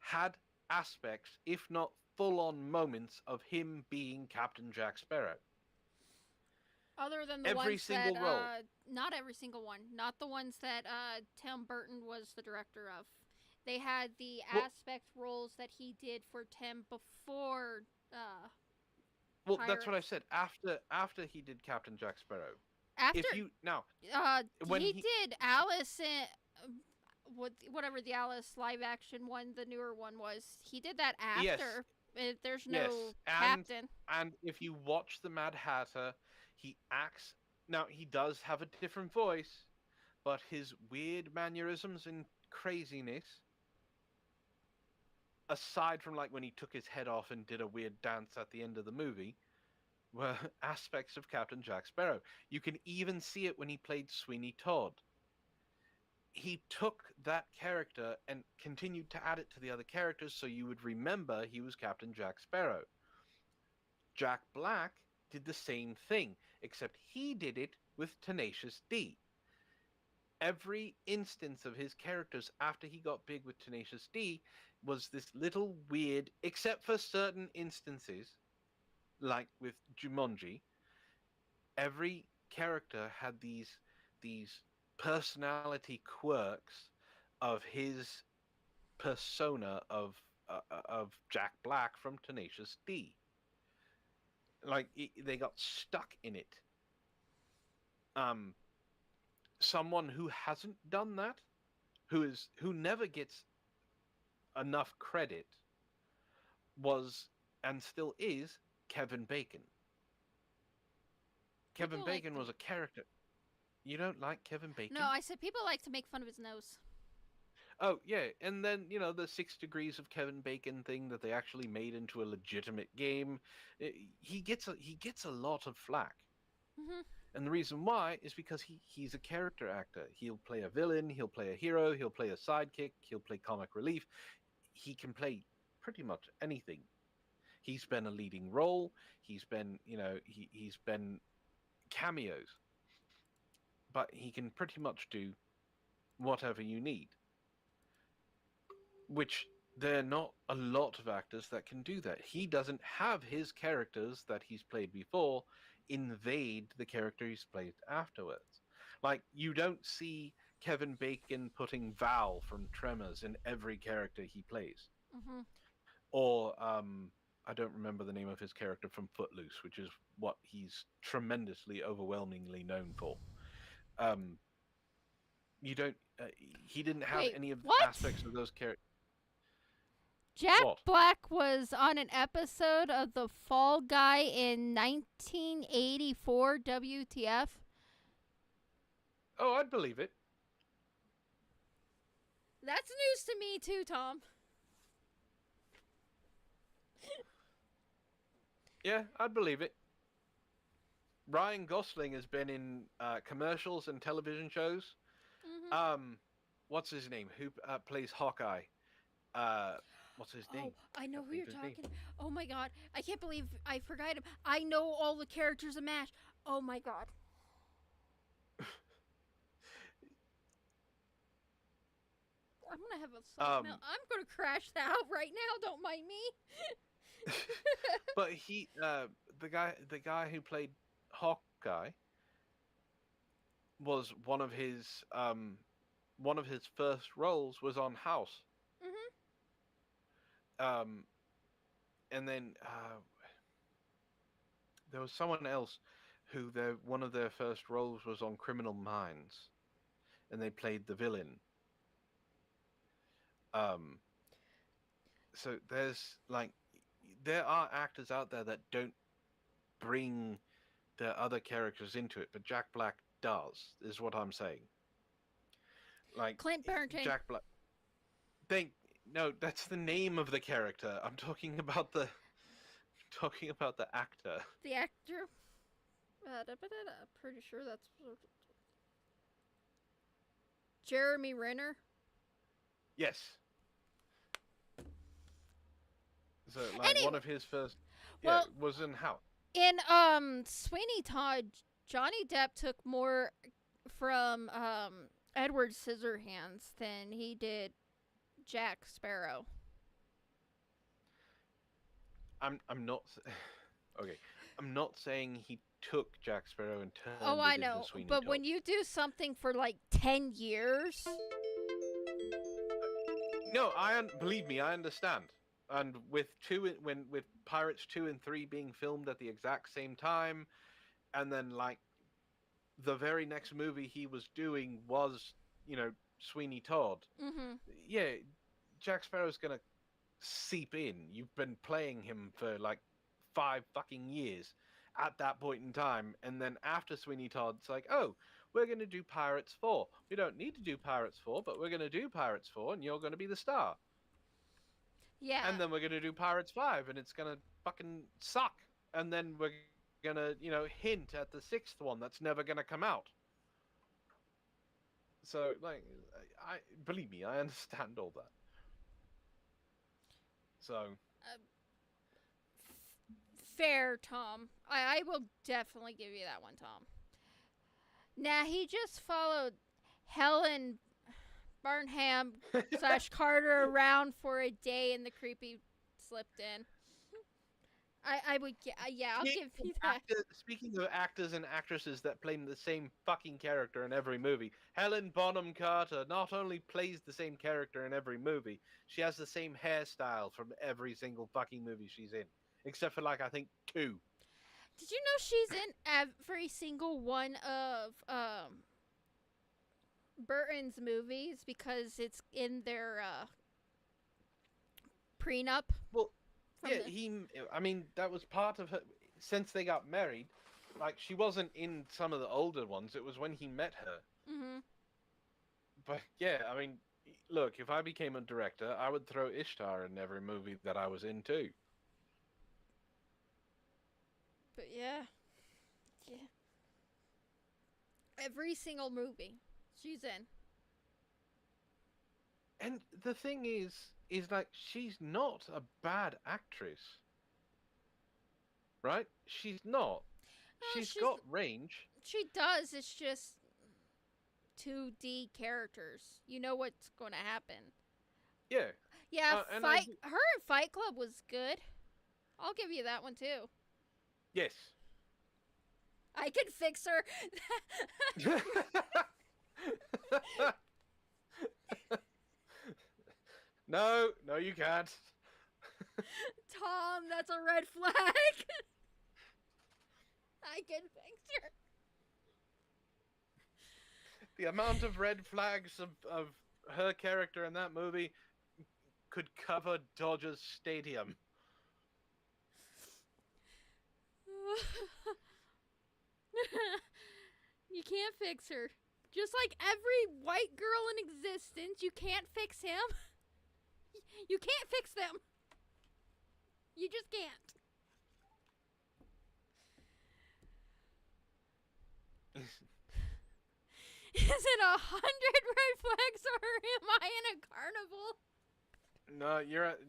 had aspects, if not full-on moments, of him being Captain Jack Sparrow. Other than the every ones single that, role. Not every single one. Not the ones that Tim Burton was the director of. They had the aspect roles that he did for Tim before. Well, that's what I Pirates. said. After he did Captain Jack Sparrow. After If you now, he he did Alice in whatever the Alice live action one, the newer one was. He did that Yes. after. There's no Yes, captain. and if you watch the Mad Hatter, he acts. Now he does have a different voice, but his weird mannerisms and craziness, aside from like when he took his head off and did a weird dance at the end of the movie, were aspects of Captain Jack Sparrow. You can even see it when he played Sweeney Todd. He took that character and continued to add it to the other characters so you would remember he was Captain Jack Sparrow. Jack Black did the same thing, except he did it with Tenacious D. Every instance of his characters after he got big with Tenacious D was this little weird, except for certain instances, like with Jumanji, every character had these personality quirks of his persona of Jack Black from Tenacious D. Like they got stuck in it. Um, Someone who hasn't done that, who never gets enough credit, was and still is Kevin Bacon. Kevin People like Bacon to. was a character. You don't like Kevin No, Bacon? I said people like to make fun of his nose. Oh yeah, and then the 6 Degrees of Kevin Bacon thing that they actually made into a legitimate game. He gets a lot of flack, Mhm. and the reason why is because he's a character actor. He'll play a villain, he'll play a hero, he'll play a sidekick, he'll play comic relief. He can play pretty much anything. He's been a leading role. He's been he's been cameos, but he can pretty much do whatever you need. Which there are not a lot of actors that can do that. He doesn't have his characters that he's played before invade the character he's played afterwards. Like, you don't see Kevin Bacon putting Val from Tremors in every character he plays. Mhm. Or I don't remember the name of his character from Footloose, which is what he's tremendously overwhelmingly known for. Um, you don't. He didn't have Wait, any of the what? aspects of those characters. Jack What? Black was on an episode of The Fall Guy in 1984 WTF. Oh, I'd believe it. That's news to me too, Tom. Yeah, I'd believe it. Ryan Gosling has been in commercials and television shows. Mhm. What's his name? Who plays Hawkeye? What's his name? I know Can't who you're think of his name. talking. Oh my god, I can't believe I forgot him. I know all the characters of MASH. Oh my god. I'm gonna have a soft melt. I'm gonna crash out right now. Don't mind me. But the guy who played Hawkeye was one of his first roles was on House. Mhm. And then there was someone else who one of their first roles was on Criminal Minds, and they played the villain. So there are actors out there that don't bring their other characters into it, but Jack Black does, is what I'm saying. Like Clint Barton. Jack Black. No, that's the name of the character. I'm talking about the actor. The actor. Pretty sure that's Jeremy Renner. Yes. So like Anyway, one of his first well, was in House. in Sweeney Todd, Johnny Depp took more from Edward Scissorhands than he did Jack Sparrow. I'm not okay. I'm not saying he took Jack Sparrow and turned Oh, it I into know. Sweeney But Todd. when you do something for like 10 years. No, believe me, I understand. And with with Pirates 2 and 3 being filmed at the exact same time, and then like the very next movie he was doing was, Sweeney Todd. Mm-hmm. Yeah, Jack Sparrow's gonna seep in. You've been playing him for like 5 fucking years at that point in time, and then after Sweeney Todd, it's like, oh, we're gonna do Pirates 4. We don't need to do Pirates 4, but we're gonna do Pirates 4, and you're gonna be the star. Yeah. And then we're gonna do Pirates 5, and it's gonna fucking suck. And then we're gonna, hint at the 6th one that's never gonna come out. So, like, I believe me, I understand all that. So. Fair, Tom. I will definitely give you that one, Tom. Nah, he just followed Helen Barnham / Carter around for a day and the creepy slipped in. I would, yeah, I'll give you that. Speaking of actors and actresses that play the same fucking character in every movie, Helen Bonham Carter not only plays the same character in every movie, she has the same hairstyle from every single fucking movie she's in, except for like I think two. Did you know she's in every single one of Burton's movies because it's in their prenup Well, from yeah, the. I mean, that was part of her since they got married. Like, she wasn't in some of the older ones. It was when he met her. Mhm. But yeah, I mean, look, if I became a director, I would throw Ishtar in every movie that I was in too. But yeah, yeah, every single movie she's in. And the thing is like she's not a bad actress, right? She's not. No, She's got range. she does. It's just 2D characters. You know what's going to happen. Yeah. Yeah, And her in Fight Club was good. I'll give you that one too. yes. I can fix her. No, no, you can't. Tom, that's a red flag. I can fix her. The amount of red flags of her character in that movie could cover Dodgers Stadium. You can't fix her. Just like every white girl in existence, you can't fix him. You can't fix them. You just can't. Is it 100 red flags or am I in a carnival?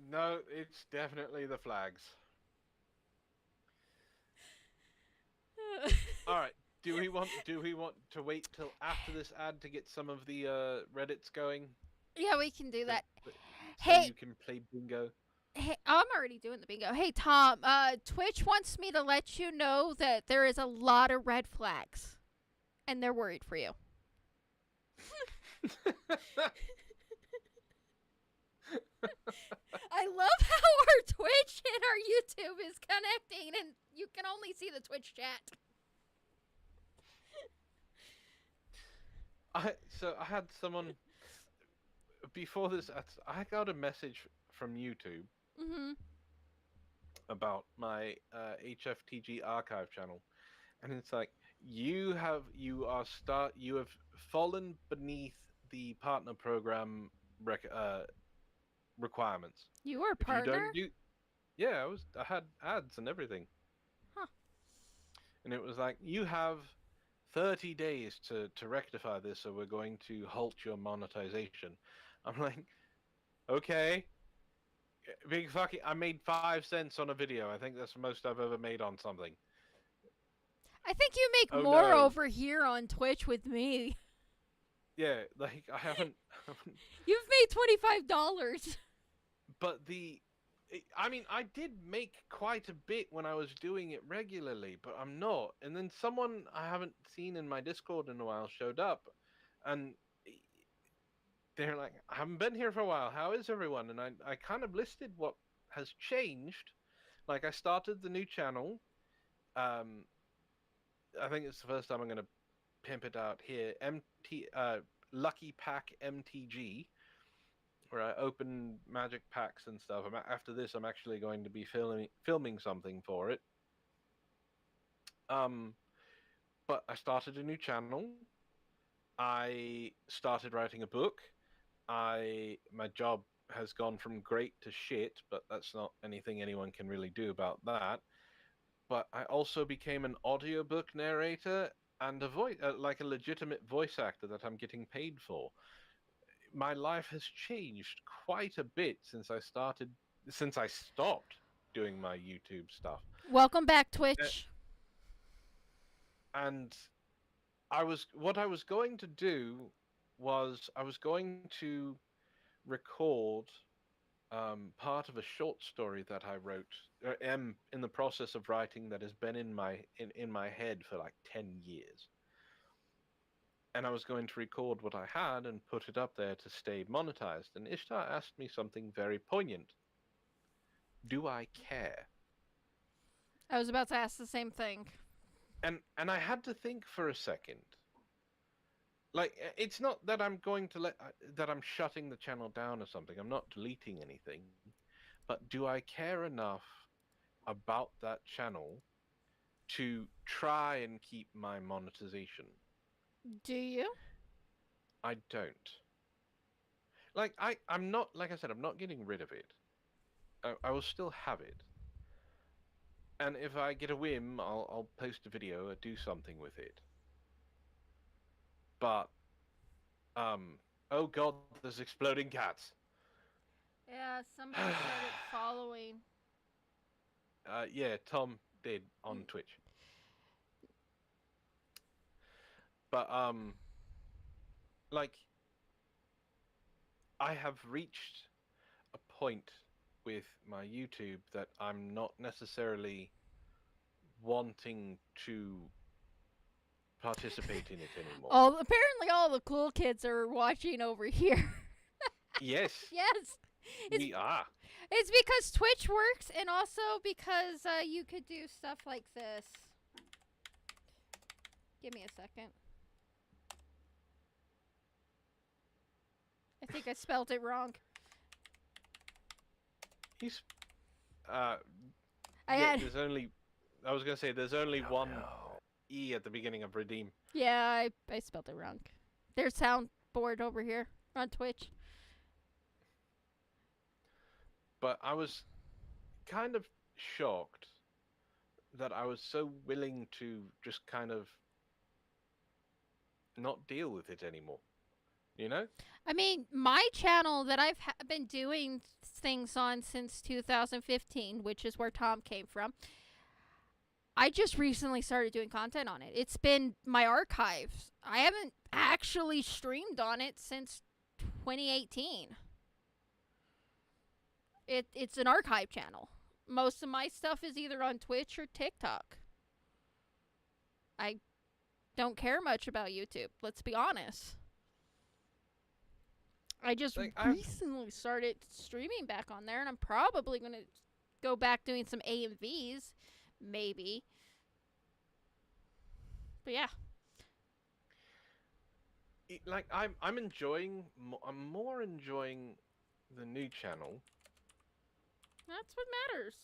No, it's definitely the flags. All right. Do we want to wait till after this ad to get some of the Reddits going? Yeah, we can do that. So Hey, you can play bingo. hey, I'm already doing the bingo. Hey, Tom, Twitch wants me to let you know that there is a lot of red flags, and they're worried for you. I love how our Twitch and our YouTube is connecting, and you can only see the Twitch chat. I had someone before this. I got a message from YouTube Mm-hmm. about my HFTG archive channel, and it's like you have fallen beneath the partner program requirements. You were a If you partner? don't do, yeah, I had ads and everything, Huh. and it was like you have 30 days to rectify this, or we're going to halt your monetization. I'm like, okay. Big fucking, I made 5 cents on a video. I think that's the most I've ever made on something. I think you make Oh, more no. over here on Twitch with me. Yeah, like I haven't. You've made $25. But I mean, I did make quite a bit when I was doing it regularly, but I'm not. And then someone I haven't seen in my Discord in a while showed up, and they're like, I haven't been here for a while. How is everyone? And I kind of listed what has changed. Like, I started the new channel. I think it's the first time I'm going to pimp it out here. Lucky Pack MTG, where I open magic packs and stuff. After this, I'm actually going to be filming something for it. But I started a new channel. I started writing a book. My job has gone from great to shit, but that's not anything anyone can really do about that. But I also became an audiobook narrator and a voice, like a legitimate voice actor that I'm getting paid for. My life has changed quite a bit since I stopped doing my YouTube stuff. Welcome back, Twitch. And what I was going to do was I was going to record part of a short story that I wrote, am in the process of writing, that has been in my head for like 10 years. And I was going to record what I had and put it up there to stay monetized. And Ishtar asked me something very poignant. Do I care? I was about to ask the same thing. And I had to think for a second. Like, it's not that I'm going to that I'm shutting the channel down or something. I'm not deleting anything. But do I care enough about that channel to try and keep my monetization? Do you? I don't. Like, I'm not, like I said, I'm not getting rid of it. I will still have it. And if I get a whim, I'll post a video or do something with it. But, oh god, there's exploding cats. Yeah, somebody started following. Yeah, Tom did on Twitch. But, like, I have reached a point with my YouTube that I'm not necessarily wanting to participate in it anymore. Apparently all the cool kids are watching over here. Yes, Yes. we are. It's because Twitch works, and also because you could do stuff like this. Give me a second. I think I spelled it wrong. He's, I yeah, had. there's only, I was gonna say there's only one E at the beginning of redeem. Yeah, I spelled it wrong. There's soundboard over here on Twitch. But I was kind of shocked that I was so willing to just kind of not deal with it anymore. You know? I mean, my channel that I've been doing things on since 2015, which is where Tom came from, I just recently started doing content on it. It's been my archives. I haven't actually streamed on it since 2018. It's an archive channel. Most of my stuff is either on Twitch or TikTok. I don't care much about YouTube, let's be honest. I just recently started streaming back on there, and I'm probably going to go back doing some AMVs, maybe. But yeah. Like, I'm enjoying, I'm more enjoying the new channel. That's what matters.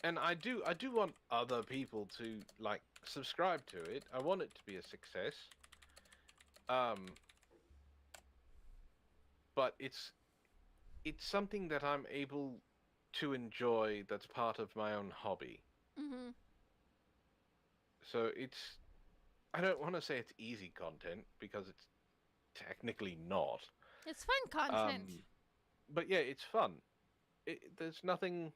And I do want other people to, like, subscribe to it. I want it to be a success. But it's something that I'm able to enjoy that's part of my own hobby. Mhm. So I don't want to say it's easy content, because it's technically not. It's fun content. But yeah, it's fun. There's nothing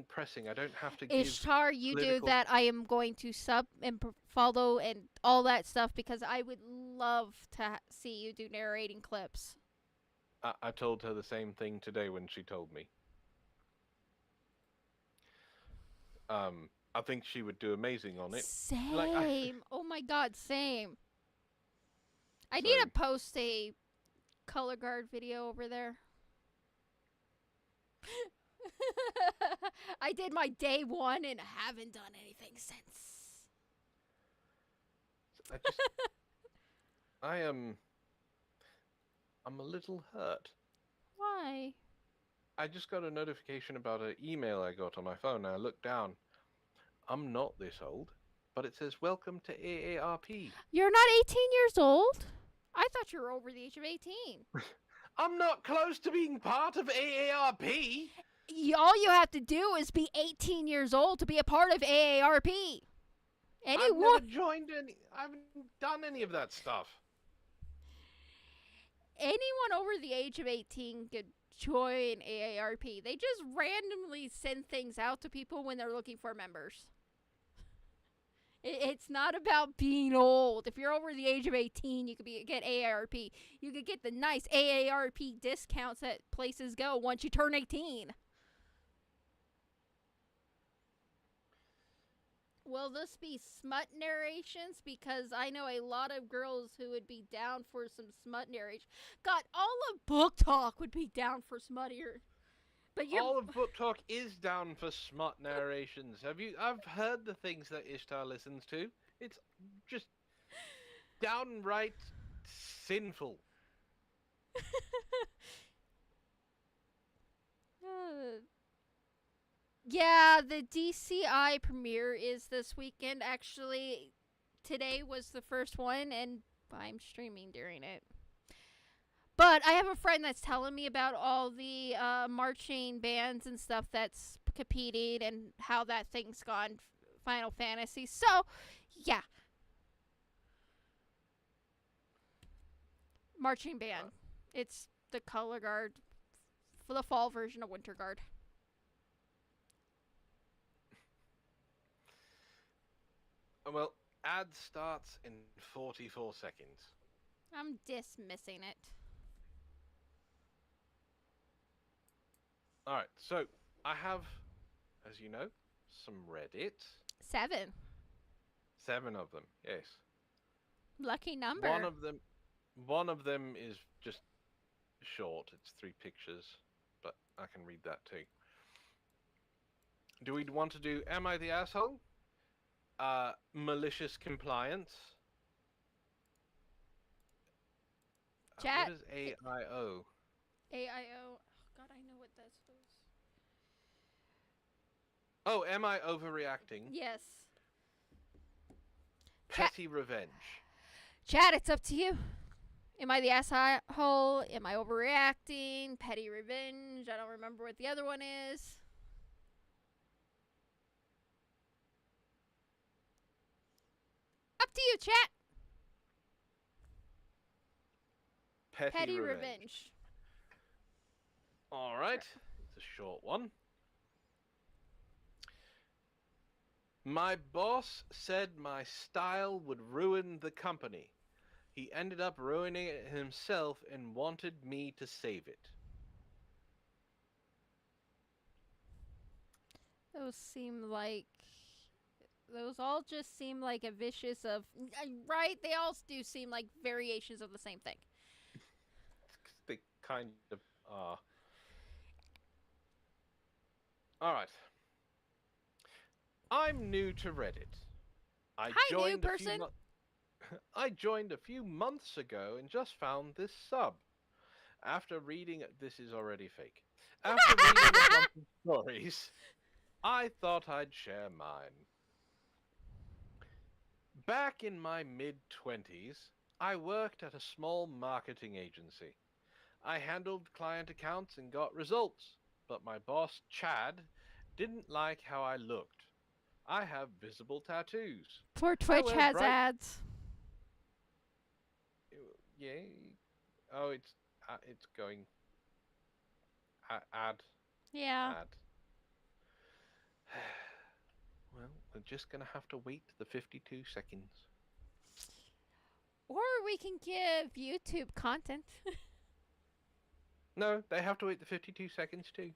pressing. I don't have to give Ishtar, you political... do that. I am going to sub and follow and all that stuff, because I would love to see you do narrating clips. I told her the same thing today when she told me. I think she would do amazing on it. Same. Like, oh my god, same. I need to post a color guard video over there. I did my day one and haven't done anything since. I'm a little hurt. Why? I just got a notification about an email I got on my phone. I looked down. I'm not this old, but it says, "Welcome to AARP." You're not 18 years old? I thought you were over the age of 18. I'm not close to being part of AARP. All you have to do is be 18 years old to be a part of AARP. I've never joined any. I haven't done any of that stuff. Anyone over the age of 18 could join AARP. They just randomly send things out to people when they're looking for members. It's not about being old. If you're over the age of 18, you could get AARP. You could get the nice AARP discounts that places go once you turn 18. Will this be smut narrations? Because I know a lot of girls who would be down for some smut narration. God, all of Book Talk would be down for smuttier. But you're All of Book Talk is down for smut narrations. I've heard the things that Ishtar listens to. It's just downright sinful. Yeah, the DCI premiere is this weekend. Actually, today was the first one, and I'm streaming during it. But I have a friend that's telling me about all the marching bands and stuff that's competing and how that thing's gone, Final Fantasy. So, yeah. Marching band. It's the color guard for the fall version of Winter Guard. Well, ad starts in 44 seconds. I'm dismissing it. Alright, so I have, as you know, some Reddit. 7. 7 of them, yes. Lucky number. One of them is just short. It's 3 pictures, but I can read that too. Do we want to do Am I the Asshole? Malicious compliance. Chat. What is AIO? AIO. Oh, God, I know what that is. Oh, am I overreacting? Yes. Petty revenge. Chat, it's up to you. Am I the asshole? Am I overreacting? Petty revenge? I don't remember what the other one is. Up to you, chat. Petty revenge. All right. It's a short one. My boss said my style would ruin the company. He ended up ruining it himself and wanted me to save it. Those all just seem like a vicious of, right? They all do seem like variations of the same thing. They kind of are. Alright. I'm new to Reddit. Hi, new person. I joined a few months ago and just found this sub. After reading this is already fake. After reading a bunch of stories, I thought I'd share mine. Back in my mid-20s, I worked at a small marketing agency. I handled client accounts and got results, but my boss, Chad, didn't like how I looked. I have visible tattoos. Poor Twitch has ads. Yeah. Oh, it's going. Ad. Yeah. Ad. Well, we're just gonna have to wait the 52 seconds. Or we can give YouTube content. No, they have to wait the 52 seconds too.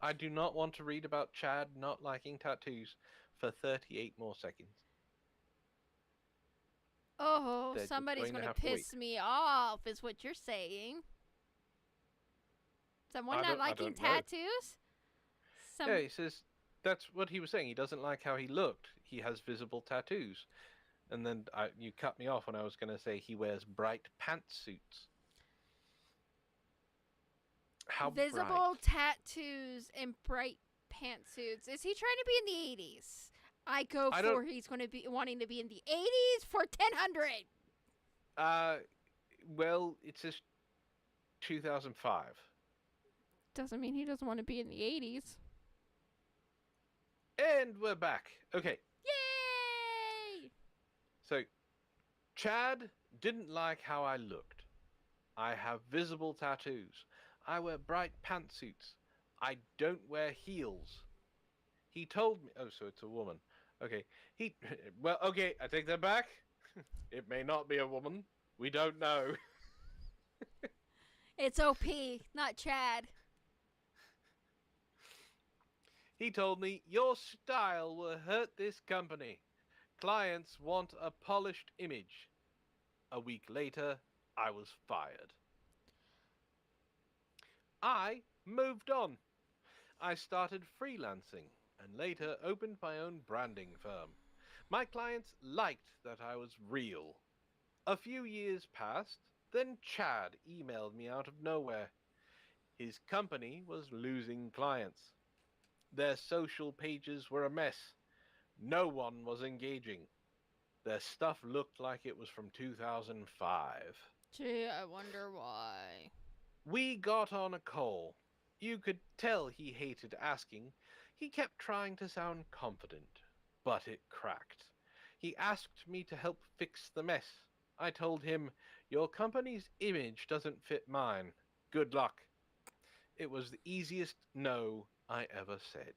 I do not want to read about Chad not liking tattoos for 38 more seconds. Oh, They're somebody's going going to to have to piss me off, is what you're saying. Someone not liking tattoos? Yeah, he says that's what he was saying. He doesn't like how he looked. He has visible tattoos. And then you cut me off when I was going to say he wears bright pantsuits. How visible bright? tattoos and bright pantsuits. Is he trying to be in the 80s? He's going to be wanting to be in the 80s for 1000. Well, it says 2005. Doesn't mean he doesn't want to be in the 80s. And we're back. Okay. Yay! So, Chad didn't like how I looked. I have visible tattoos. I wear bright pantsuits. I don't wear heels. He told me... Oh, so it's a woman. Okay. He. Well, okay, I take that back. It may not be a woman. We don't know. It's OP, not Chad. He told me, your style will hurt this company. Clients want a polished image. A week later, I was fired. I moved on. I started freelancing and later opened my own branding firm. My clients liked that I was real. A few years passed, then Chad emailed me out of nowhere. His company was losing clients. Their social pages were a mess. No one was engaging. Their stuff looked like it was from 2005. Gee, I wonder why. We got on a call. You could tell he hated asking. He kept trying to sound confident, but it cracked. He asked me to help fix the mess. I told him, your company's image doesn't fit mine. Good luck. It was the easiest no I ever said.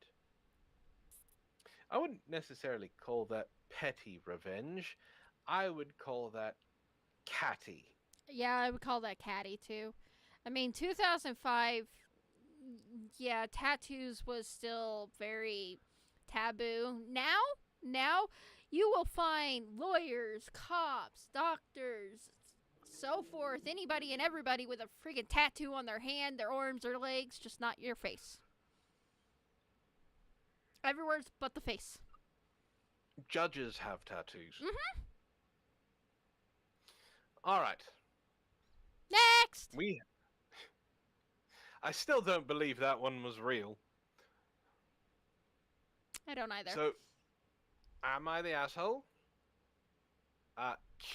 I wouldn't necessarily call that petty revenge. I would call that catty. Yeah, I would call that catty too. I mean, 2005, yeah, tattoos was still very taboo. Now, you will find lawyers, cops, doctors, so forth, anybody and everybody with a friggin' tattoo on their hand, their arms, or legs, just not your face. Everywhere but the face. Judges have tattoos. Mm-hmm. All right. Next! I still don't believe that one was real. I don't either. So, am I the asshole?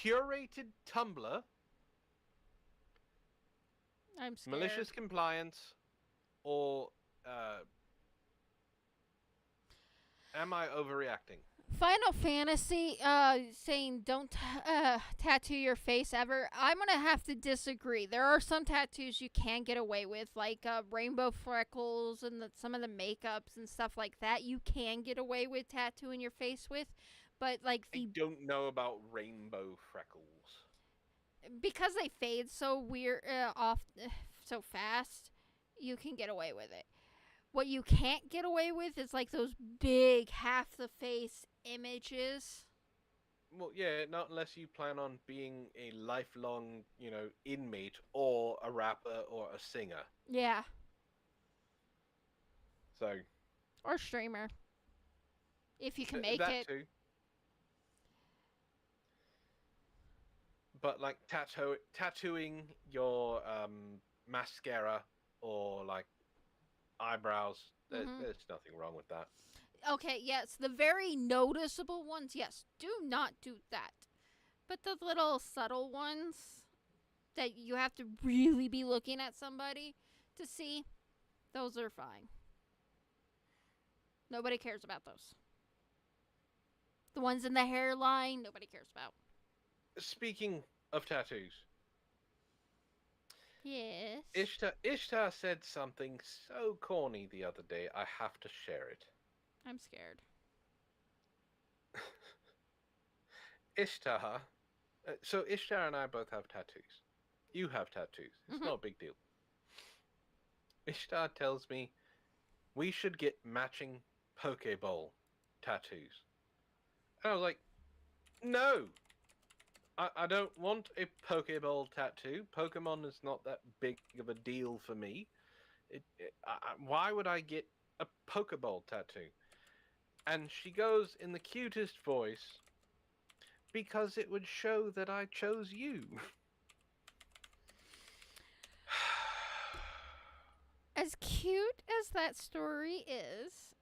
Curated Tumblr, I'm scared. malicious compliance, or am I overreacting? Final Fantasy saying don't tattoo your face ever. I'm gonna have to disagree. There are some tattoos you can get away with, like rainbow freckles and some of the makeups and stuff like that. You can get away with tattooing your face with, but like I don't know about rainbow freckles. because they fade so weird off so fast, you can get away with it. What you can't get away with is like those big half the face images. Well, yeah, not unless you plan on being a lifelong, inmate or a rapper or a singer. Yeah, So or streamer. If you can make that it. too. But like tattooing your mascara or like eyebrows, Mhm. there's nothing wrong with that. Okay, yes, the very noticeable ones, yes, do not do that. But the little subtle ones that you have to really be looking at somebody to see, those are fine. Nobody cares about those. The ones in the hairline, nobody cares about. Speaking of tattoos, Yes. Ishtar said something so corny the other day, I have to share it. I'm scared. Ishtar, so Ishtar and I both have tattoos. You have tattoos. It's Mhm. not a big deal. Ishtar tells me we should get matching Pokeball tattoos. And I was like, no! I don't want a Pokeball tattoo. Pokemon is not that big of a deal for me. Why would I get a Pokeball tattoo? And she goes in the cutest voice, because it would show that I chose you. As cute as that story is,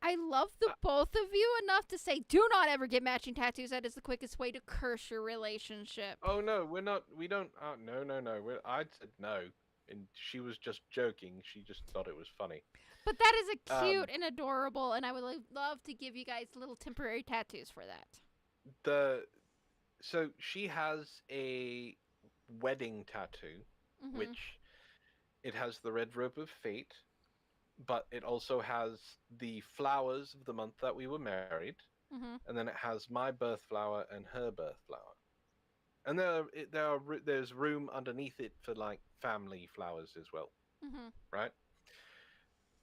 I love the both of you enough to say, do not ever get matching tattoos. That is the quickest way to curse your relationship. Oh no, we're not. We don't. No. I said no, and she was just joking. She just thought it was funny. But that is a cute and adorable, and I would love to give you guys little temporary tattoos for that. So she has a wedding tattoo, Mhm. which it has the red rope of fate, but it also has the flowers of the month that we were married. Mhm. and then it has my birth flower and her birth flower. And there's room underneath it for like family flowers as well, Mhm. right?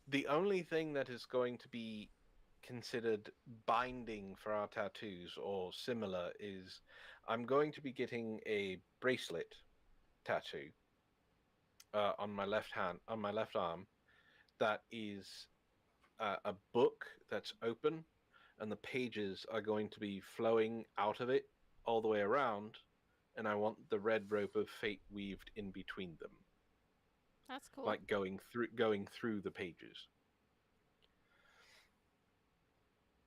The only thing that is going to be considered binding for our tattoos or similar is I'm going to be getting a bracelet tattoo on my left hand, on my left arm, that is a book that's open, and the pages are going to be flowing out of it all the way around, and I want the red rope of fate weaved in between them, That's cool. like going through the pages.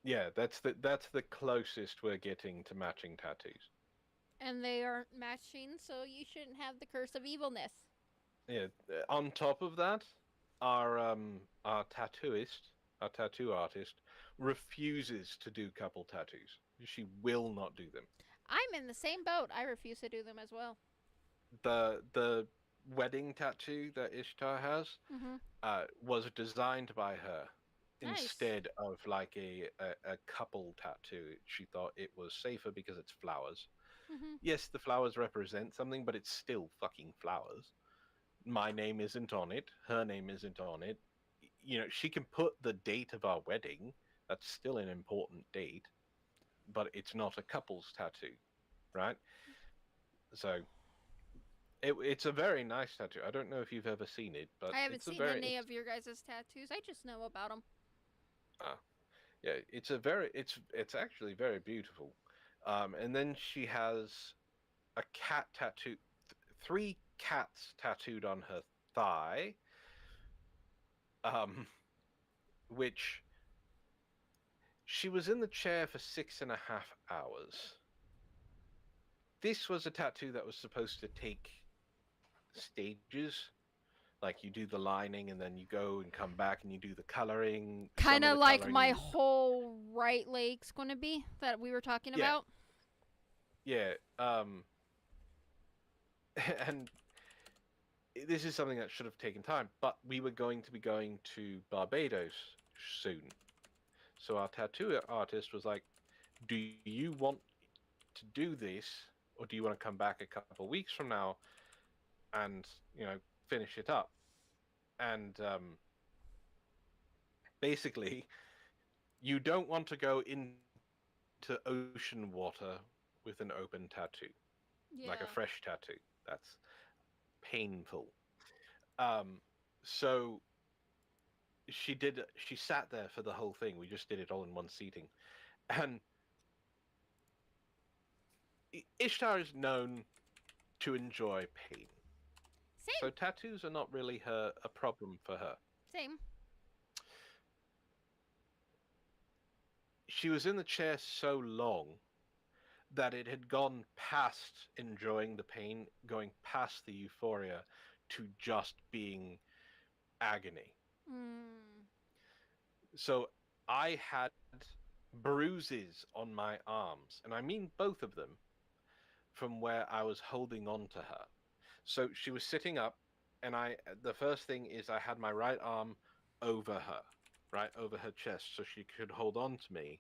Yeah, that's the closest we're getting to matching tattoos. And they aren't matching, so you shouldn't have the curse of evilness. Yeah. On top of that, our tattooist, our tattoo artist, refuses to do couple tattoos. She will not do them. I'm in the same boat. I refuse to do them as well. The wedding tattoo that Ishtar has Mhm. was designed by her Nice. instead of like a couple tattoo. She thought it was safer because it's flowers. Mhm. Yes, the flowers represent something, but it's still fucking flowers. My name isn't on it. Her name isn't on it. You know, she can put the date of our wedding. That's still an important date, but it's not a couple's tattoo, right? So it's a very nice tattoo. I don't know if you've ever seen it, but I haven't it's a seen very any of your guys' tattoos. I just know about them. uh, yeah, it's actually very beautiful. And then she has a cat tattoo, three cats tattooed on her thigh, um, which she was in the chair for 6.5 hours. This was a tattoo that was supposed to take stages. Like you do the lining and then you go and come back and you do the coloring, some Kind of of the like coloring. my whole right leg's going to be that we were talking Yeah, about. yeah. And this is something that should have taken time, but we were going to be going to Barbados soon. So our tattoo artist was like, "Do you want to do this, or do you want to come back a couple of weeks from now and finish it up?" And basically, you don't want to go into ocean water with an open tattoo, like a Yeah. fresh tattoo. That's painful. Um, so she sat there for the whole thing. We just did it all in one seating. And Ishtar is known to enjoy pain. So Same. tattoos are not really a problem for her. Same. She was in the chair so long that it had gone past enjoying the pain, going past the euphoria to just being agony. Mm. So I had bruises on my arms, and I mean both of them, from where I was holding on to her. So she was sitting up, and the first thing is I had my right arm over her, right over her chest, so she could hold on to me.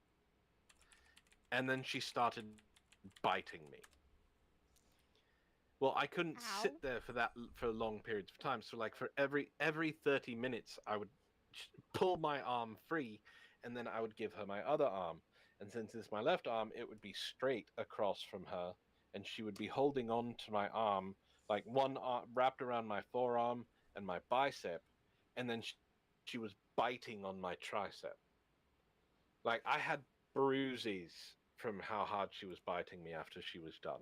And then she started biting me. Well, I couldn't Ow. sit there for long periods of time. So like for every 30 minutes, I would pull my arm free, and then I would give her my other arm. And since it's my left arm, it would be straight across from her, and she would be holding on to my arm, like one arm wrapped around my forearm and my bicep, and then she was biting on my tricep. Like I had bruises from how hard she was biting me after she was done.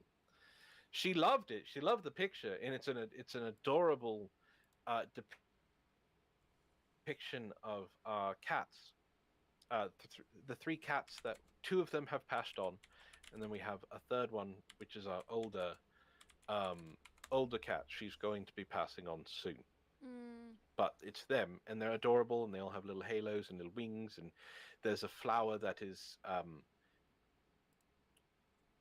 She loved it. She loved the picture, and it's an adorable depiction of cats. The three cats that two of them have passed on, and then we have a third one, which is our older cat. She's going to be passing on soon. Mm. But it's them, and they're adorable, and they all have little halos and little wings, and there's a flower that is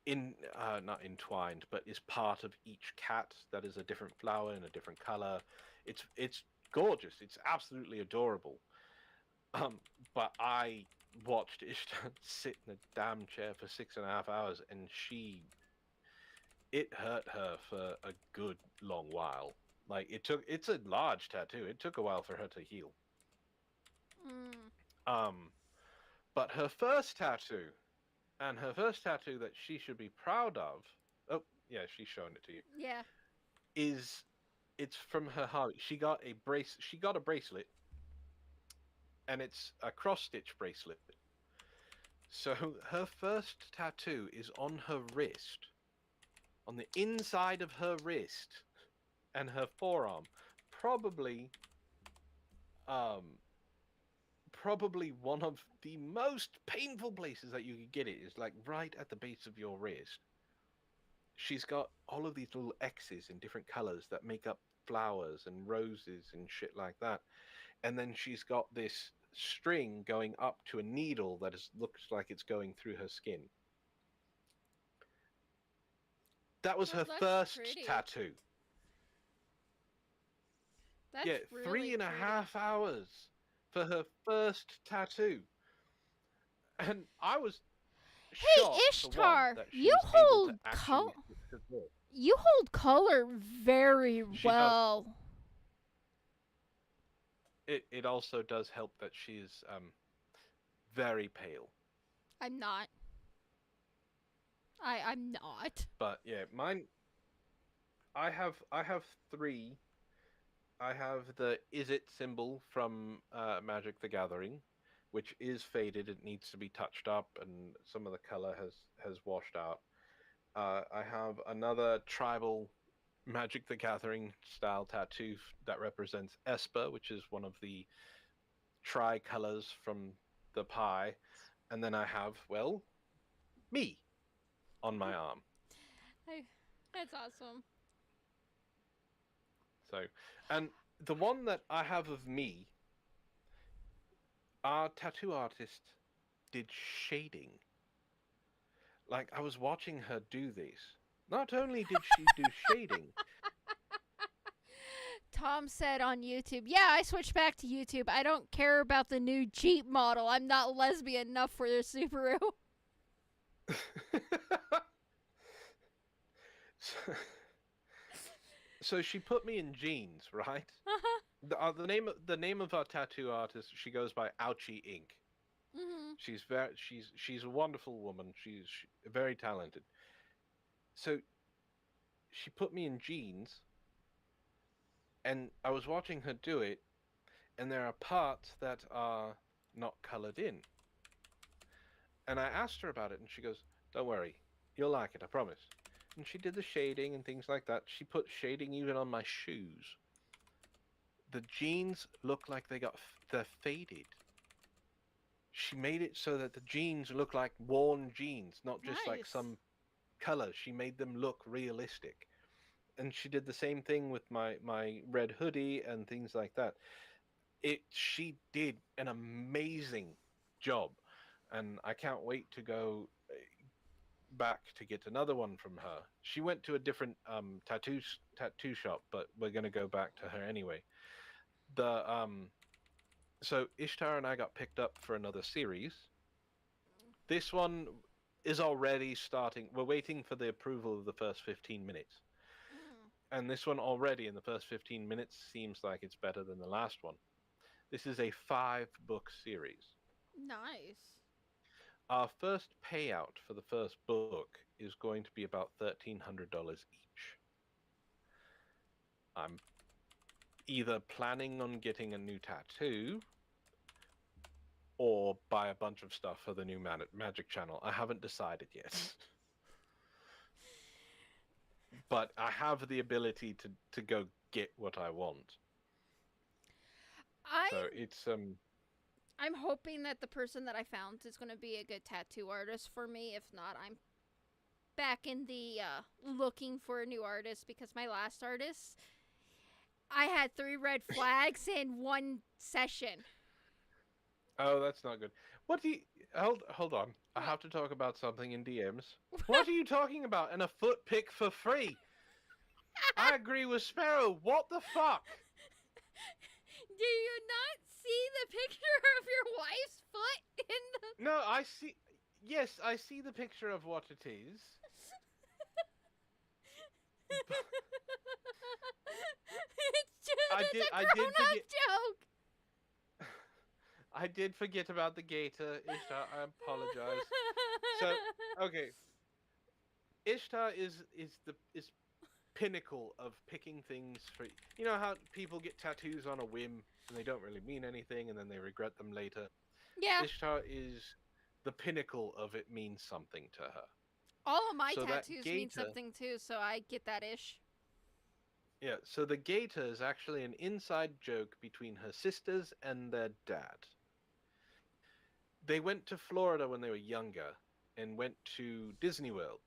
not entwined, but is part of each cat that is a different flower in a different color. It's gorgeous. It's absolutely adorable. But I watched Ishtar sit in a damn chair for 6.5 hours, and it hurt her for a good long while. Like it's a large tattoo. It took a while for her to heal. Mm. But her first tattoo, and her first tattoo that she should be proud of. Oh, yeah, she's showing it to you. Yeah. It's from her hobby. She got a bracelet, and it's a cross stitch bracelet. So her first tattoo is on her wrist, on the inside of her wrist, and her forearm. Probably, probably one of the most painful places that you could get it is like right at the base of your wrist. She's got all of these little X's in different colors that make up flowers and roses and shit like that. And then she's got this string going up to a needle that looks like it's going through her skin. That was her That's first pretty. tattoo. That's Yeah, really 3.5 pretty. hours for her first tattoo. And I was Hey, shocked, for one, Ishtar, that she you was able hold to actually fix her book. you hold color very She does. well. It also does help that she's very pale. I'm not. I'm not. But yeah, mine. I have 3. I have the Is It symbol from Magic the Gathering, which is faded. It needs to be touched up, and some of the color has washed out. I have another tribal Magic the Gathering style tattoo that represents Esper, which is one of the tricolors from the pie. And then I have, well, me on my arm. That's awesome. So, and the one that I have of me, our tattoo artist did shading. Like, I was watching her do this. Not only did she do shading. Tom said on YouTube, yeah, I switched back to YouTube. I don't care about the new Jeep model. I'm not lesbian enough for the Subaru. So she put me in jeans, right? The name of our tattoo artist, she goes by Ouchie Inc. Mm-hmm. She's a wonderful woman. She's very talented. So she put me in jeans, and I was watching her do it, and there are parts that are not colored in. And I asked her about it, and she goes, "Don't worry, you'll like it, I promise." And she did the shading and things like that. She put shading even on my shoes. The jeans look like they're faded. She made it so that the jeans look like worn jeans, not just like Nice. some color. She made them look realistic. And she did the same thing with my red hoodie and things like that. She did an amazing job, and I can't wait to go back to get another one from her. She went to a different tattoo shop, but we're gonna go back to her anyway. So Ishtar and I got picked up for another series. This one is already starting. We're waiting for the approval of the first 15 minutes. And this one already in the first 15 minutes seems like it's better than the last one. This is a 5-book series. Nice. Our first payout for the first book is going to be about $1,300 each. I'm either planning on getting a new tattoo or buy a bunch of stuff for the new Magic channel. I haven't decided yet. But I have the ability to go get what I want. So it's I'm hoping that the person that I found is going to be a good tattoo artist for me. If not, I'm back in the looking for a new artist, because my last artist, I had 3 red flags in one session. Oh, that's not good. What do you... Hold on. I have to talk about something in DMs. What are you talking about? And a foot pick for free? I agree with Sparrow. What the fuck? Do you not see the picture of your wife's foot in the... No, I see. Yes, I see the picture of what it is. It's a grown-up joke. I did forget about the gator, Ishtar. I apologize. So, okay. Ishtar is pinnacle of picking things for. You know how people get tattoos on a whim and they don't really mean anything and then they regret them later. Yeah. Ishtar is the pinnacle of it means something to her. All of my So that tattoos mean gator- something too, so I get that ish. Yeah, so the gator is actually an inside joke between her sisters and their dad. They went to Florida when they were younger and went to Disney World.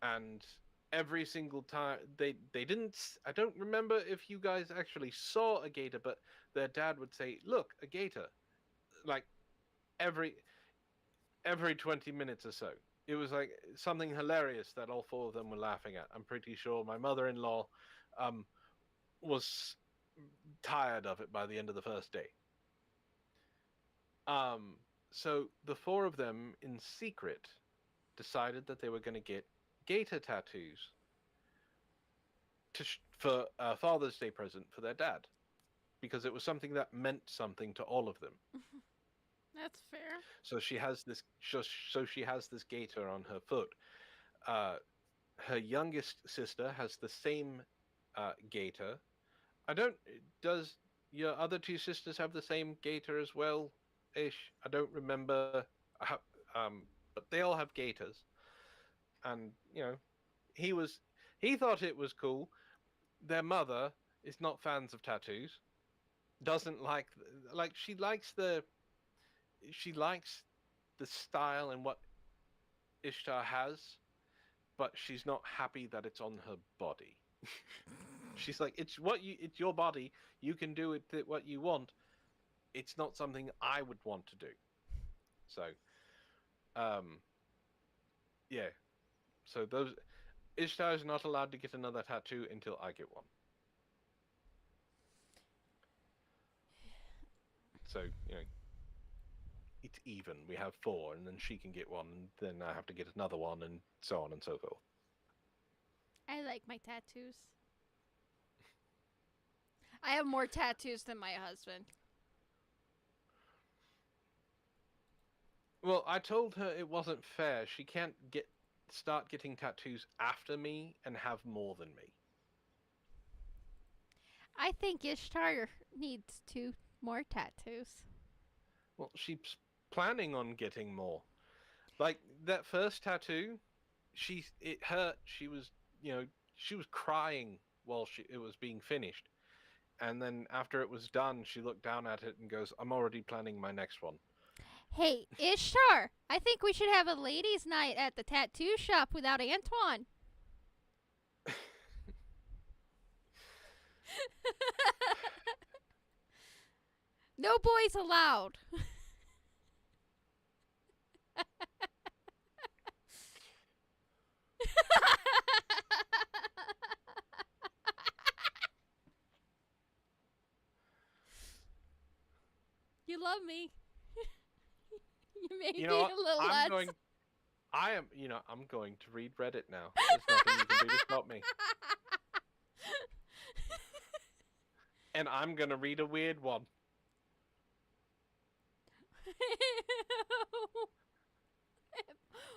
And every single time they didn't, I don't remember if you guys actually saw a gator, but their dad would say, "Look, a gator." Like every 20 minutes or so. It was like something hilarious that all four of them were laughing at. I'm pretty sure my mother-in-law was tired of it by the end of the first day. So the four of them in secret decided that they were going to get gator tattoos for a Father's Day present for their dad, because it was something that meant something to all of them. That's fair. So she has this. So she has this gator on her foot. Her youngest sister has the same gator. I don't. Does your other two sisters have the same gator as well? Ish. I don't remember. But they all have gators. And you know, he thought it was cool. Their mother is not fans of tattoos. Doesn't like she likes the style and what Ishtar has, but she's not happy that it's on her body. She's like, it's your body. You can do it what you want. It's not something I would want to do. So, yeah. So Ishtar is not allowed to get another tattoo until I get one. So, you know, it's even. We have 4, and then she can get one, and then I have to get another one, and so on and so forth. I like my tattoos. I have more tattoos than my husband. Well, I told her it wasn't fair. She can't start getting tattoos after me and have more than me. I think Ishtar needs 2 more tattoos. Well, she's planning on getting more. Like that first tattoo, it hurt. She was crying while it was being finished. And then after it was done, she looked down at it and goes, "I'm already planning my next one." Hey, Ishtar, I think we should have a ladies' night at the tattoo shop without Antoine. No boys allowed. You love me. You made me a little nuts. I'm going to read Reddit now. There's nothing you can do to stop me. And I'm going to read a weird one.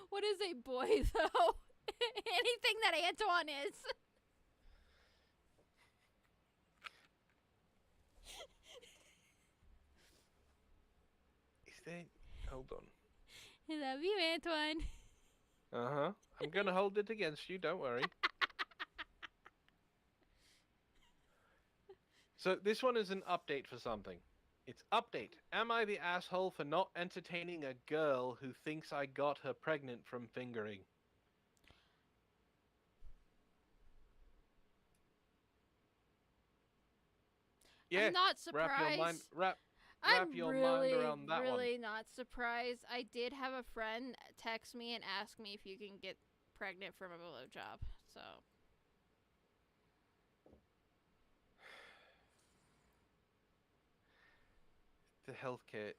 What is a boy, though? Anything that Antoine is. Hold on. I love you, Antoine. Uh-huh. I'm going to hold it against you, don't worry. So this one is an update for something. It's update. Am I the asshole for not entertaining a girl who thinks I got her pregnant from fingering? Yeah. I'm not surprised. Wrap your mind around that one. I'm really not surprised. I did have a friend text me and ask me if you can get pregnant from a blowjob. So.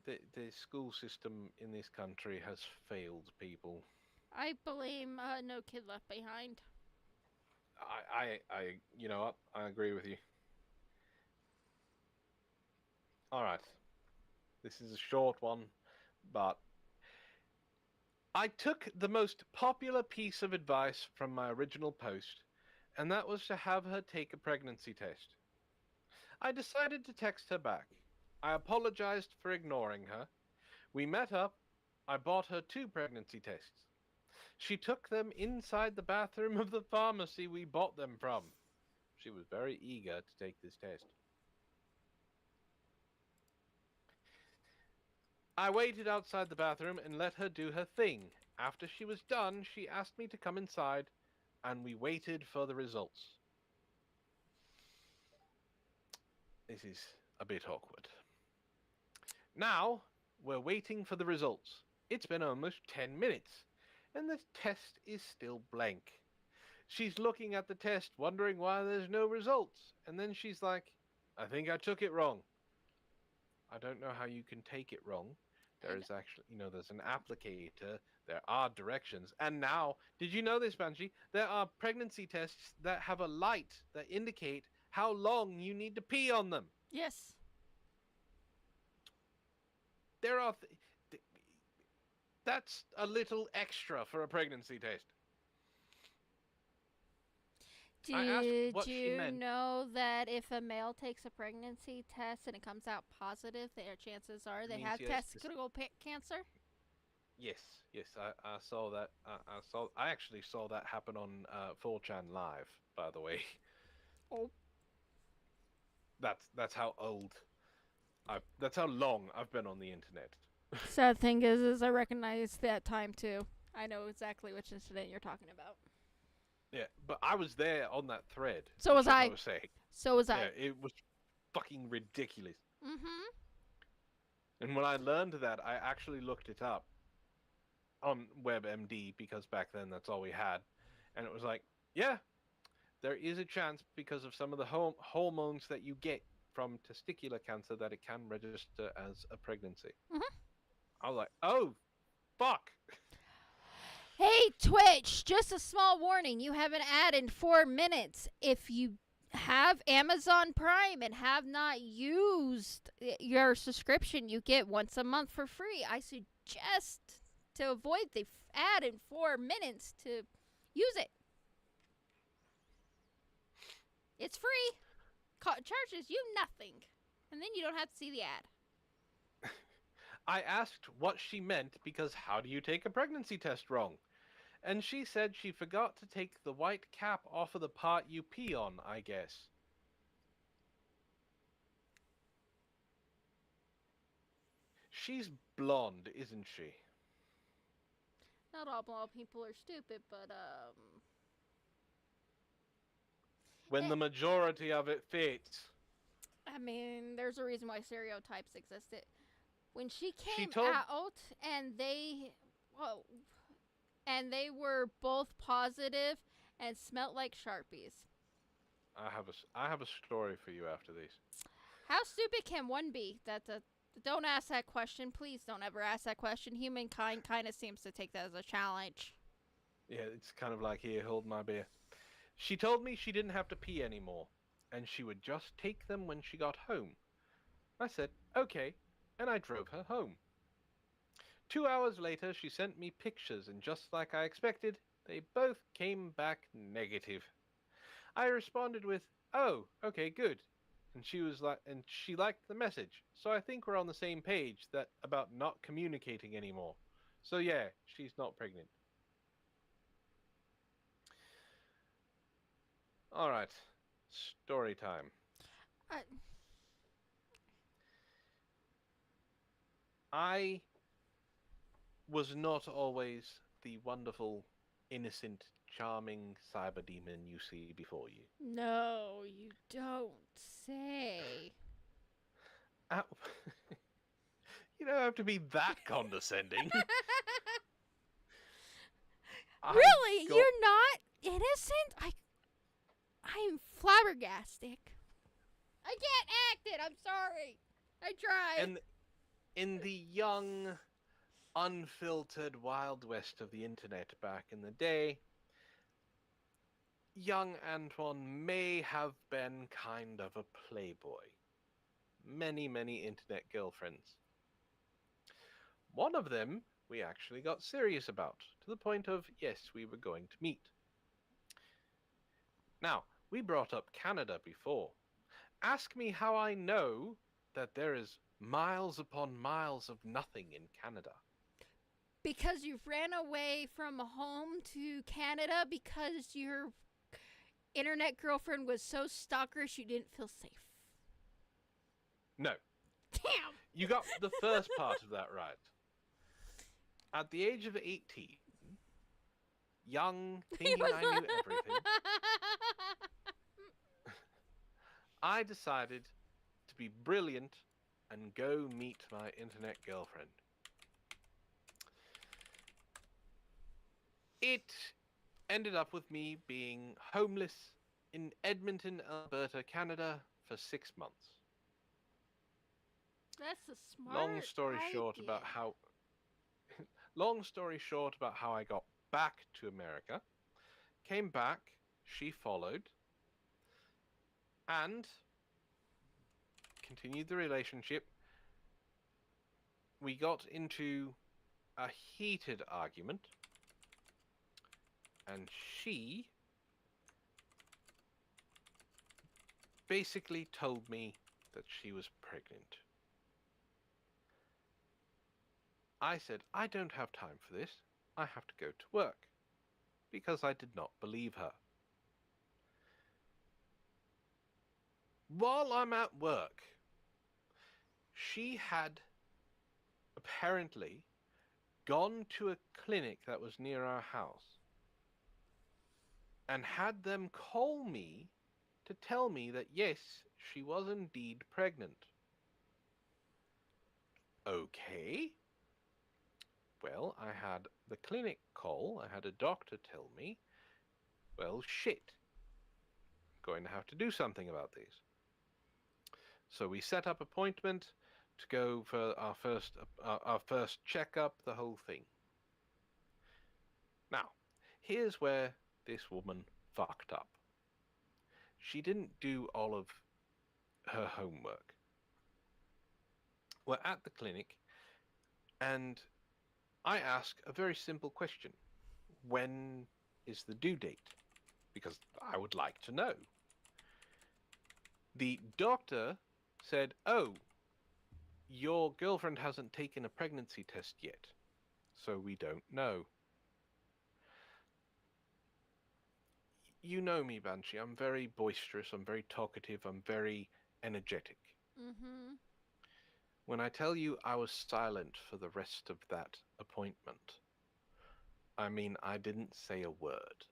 the school system in this country has failed people. I blame No Kid Left Behind. You know what? I agree with you. All right, this is a short one, but I took the most popular piece of advice from my original post, and that was to have her take a pregnancy test. I decided to text her back. I apologized for ignoring her. We met up. I bought her 2 pregnancy tests. She took them inside the bathroom of the pharmacy we bought them from. She was very eager to take this test. I waited outside the bathroom and let her do her thing. After she was done, she asked me to come inside, and we waited for the results. This is a bit awkward. Now, we're waiting for the results. It's been almost 10 minutes, and the test is still blank. She's looking at the test, wondering why there's no results, and then she's like, I think I took it wrong. I don't know how you can take it wrong. There is actually, there's an applicator, there are directions, and now, did you know this, Banshee? There are pregnancy tests that have a light that indicate how long you need to pee on them. Yes. There are... That's a little extra for a pregnancy test. Did you know that if a male takes a pregnancy test and it comes out positive, their chances are they have testicle cancer? Yes, I saw that. I actually saw that happen on 4chan Live, by the way. Oh. That's how old. That's how long I've been on the internet. Sad thing is I recognize that time too. I know exactly which incident you're talking about. Yeah, but I was there on that thread. So was I. Was saying. So was I. Yeah, it was fucking ridiculous. Mm-hmm. And when I learned that, I actually looked it up on WebMD, because back then that's all we had. And it was like, yeah, there is a chance because of some of the hormones that you get from testicular cancer that it can register as a pregnancy. Mm-hmm. I was like, oh, fuck. Hey, Twitch, just a small warning. You have an ad in 4 minutes. If you have Amazon Prime and have not used your subscription, you get once a month for free. I suggest to avoid the ad in 4 minutes to use it. It's free. Charges you nothing. And then you don't have to see the ad. I asked what she meant because how do you take a pregnancy test wrong? And she said she forgot to take the white cap off of the part you pee on, I guess. She's blonde, isn't she? Not all blonde people are stupid, but when the majority of it fits. I mean, there's a reason why stereotypes existed. When she came told... out and they were both positive and smelt like Sharpies. I have a story for you after this. How stupid can one be? Don't ask that question. Please don't ever ask that question. Humankind kind of seems to take that as a challenge. Yeah, it's kind of like, here, hold my beer. She told me she didn't have to pee anymore, and she would just take them when she got home. I said, okay, and I drove her home. 2 hours later, she sent me pictures, and just like I expected, they both came back negative. I responded with, oh, okay, good. And she liked the message. So I think we're on the same page about not communicating anymore. So yeah, she's not pregnant. All right, story time. I was not always the wonderful, innocent, charming cyber demon you see before you. No, you don't say. You don't have to be that condescending. Really? You're not innocent? I'm flabbergasted. I can't act it. I'm sorry. I tried. in the young, unfiltered Wild West of the internet back in the day, young Antoine may have been kind of a playboy. Many, many internet girlfriends. One of them we actually got serious about, to the point of, yes, we were going to meet. Now, we brought up Canada before. Ask me how I know that there is miles upon miles of nothing in Canada. Because you ran away from home to Canada because your internet girlfriend was so stalkerish you didn't feel safe. No, Damn! you got the first part of that right. At the age of 18, young, thinking I knew everything, I decided to be brilliant and go meet my internet girlfriend. It ended up with me being homeless in Edmonton, Alberta, Canada for 6 months. That's a smart Long story short about how I got back to America, came back, she followed, and continued the relationship. We got into a heated argument, and she basically told me that she was pregnant. I said, I don't have time for this. I have to go to work, because I did not believe her. While I'm at work, she had apparently gone to a clinic that was near our house and had them call me to tell me that yes, she was indeed pregnant. Okay. Well, I had the clinic call, I had a doctor tell me, well, shit. I'm going to have to do something about this. So we set up appointment to go for our first checkup, the whole thing. Now, here's where this woman fucked up. She didn't do all of her homework. We're at the clinic, and I ask a very simple question. When is the due date? Because I would like to know. The doctor said, oh, your girlfriend hasn't taken a pregnancy test yet, so we don't know. You know me, Banshee. I'm very boisterous, I'm very talkative, I'm very energetic. Mm-hmm. When I tell you I was silent for the rest of that appointment, I mean I didn't say a word.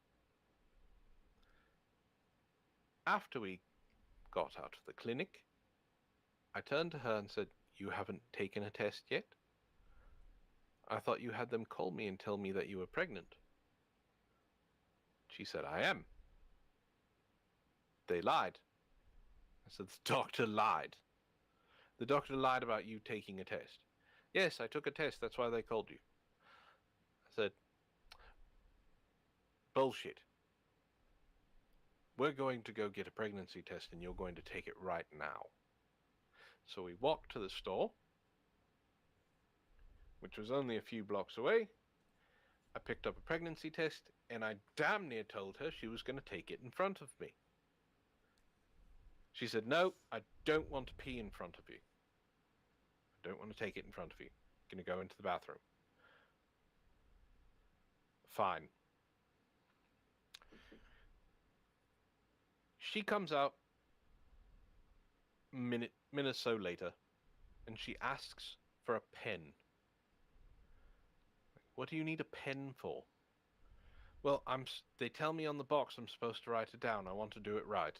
After we got out of the clinic, I turned to her and said, you haven't taken a test yet? I thought you had them call me and tell me that you were pregnant. She said, I am. They lied. I said, the doctor lied. The doctor lied about you taking a test. Yes, I took a test. That's why they called you. I said, bullshit. We're going to go get a pregnancy test and you're going to take it right now. So we walked to the store, which was only a few blocks away. I picked up a pregnancy test and I damn near told her she was going to take it in front of me. She said, no, I don't want to pee in front of you. I don't want to take it in front of you. I'm going to go into the bathroom. Fine. She comes out minute or so later, and she asks for a pen. What do you need a pen for? Well, they tell me on the box I'm supposed to write it down. I want to do it right.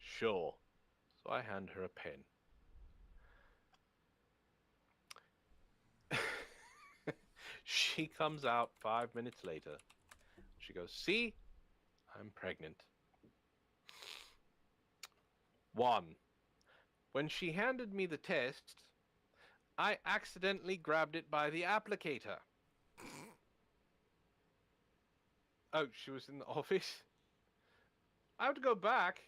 Sure. So I hand her a pen. She comes out 5 minutes later. She goes, see, I'm pregnant. 1. When she handed me the test, I accidentally grabbed it by the applicator. Oh, she was in the office? I have to go back.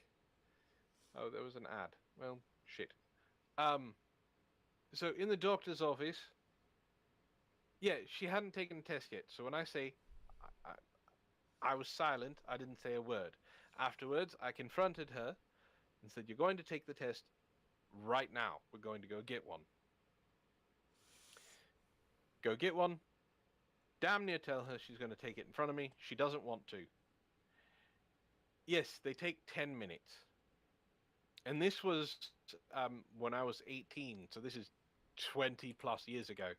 Oh, there was an ad. Well, shit. So in the doctor's office, yeah, she hadn't taken the test yet. So when I say I was silent, I didn't say a word. Afterwards, I confronted her and said, "You're going to take the test right now. We're going to go get one." Go get one. Damn near tell her she's going to take it in front of me. She doesn't want to. Yes, they take 10 minutes. And this was when I was 18, so this is 20 plus years ago.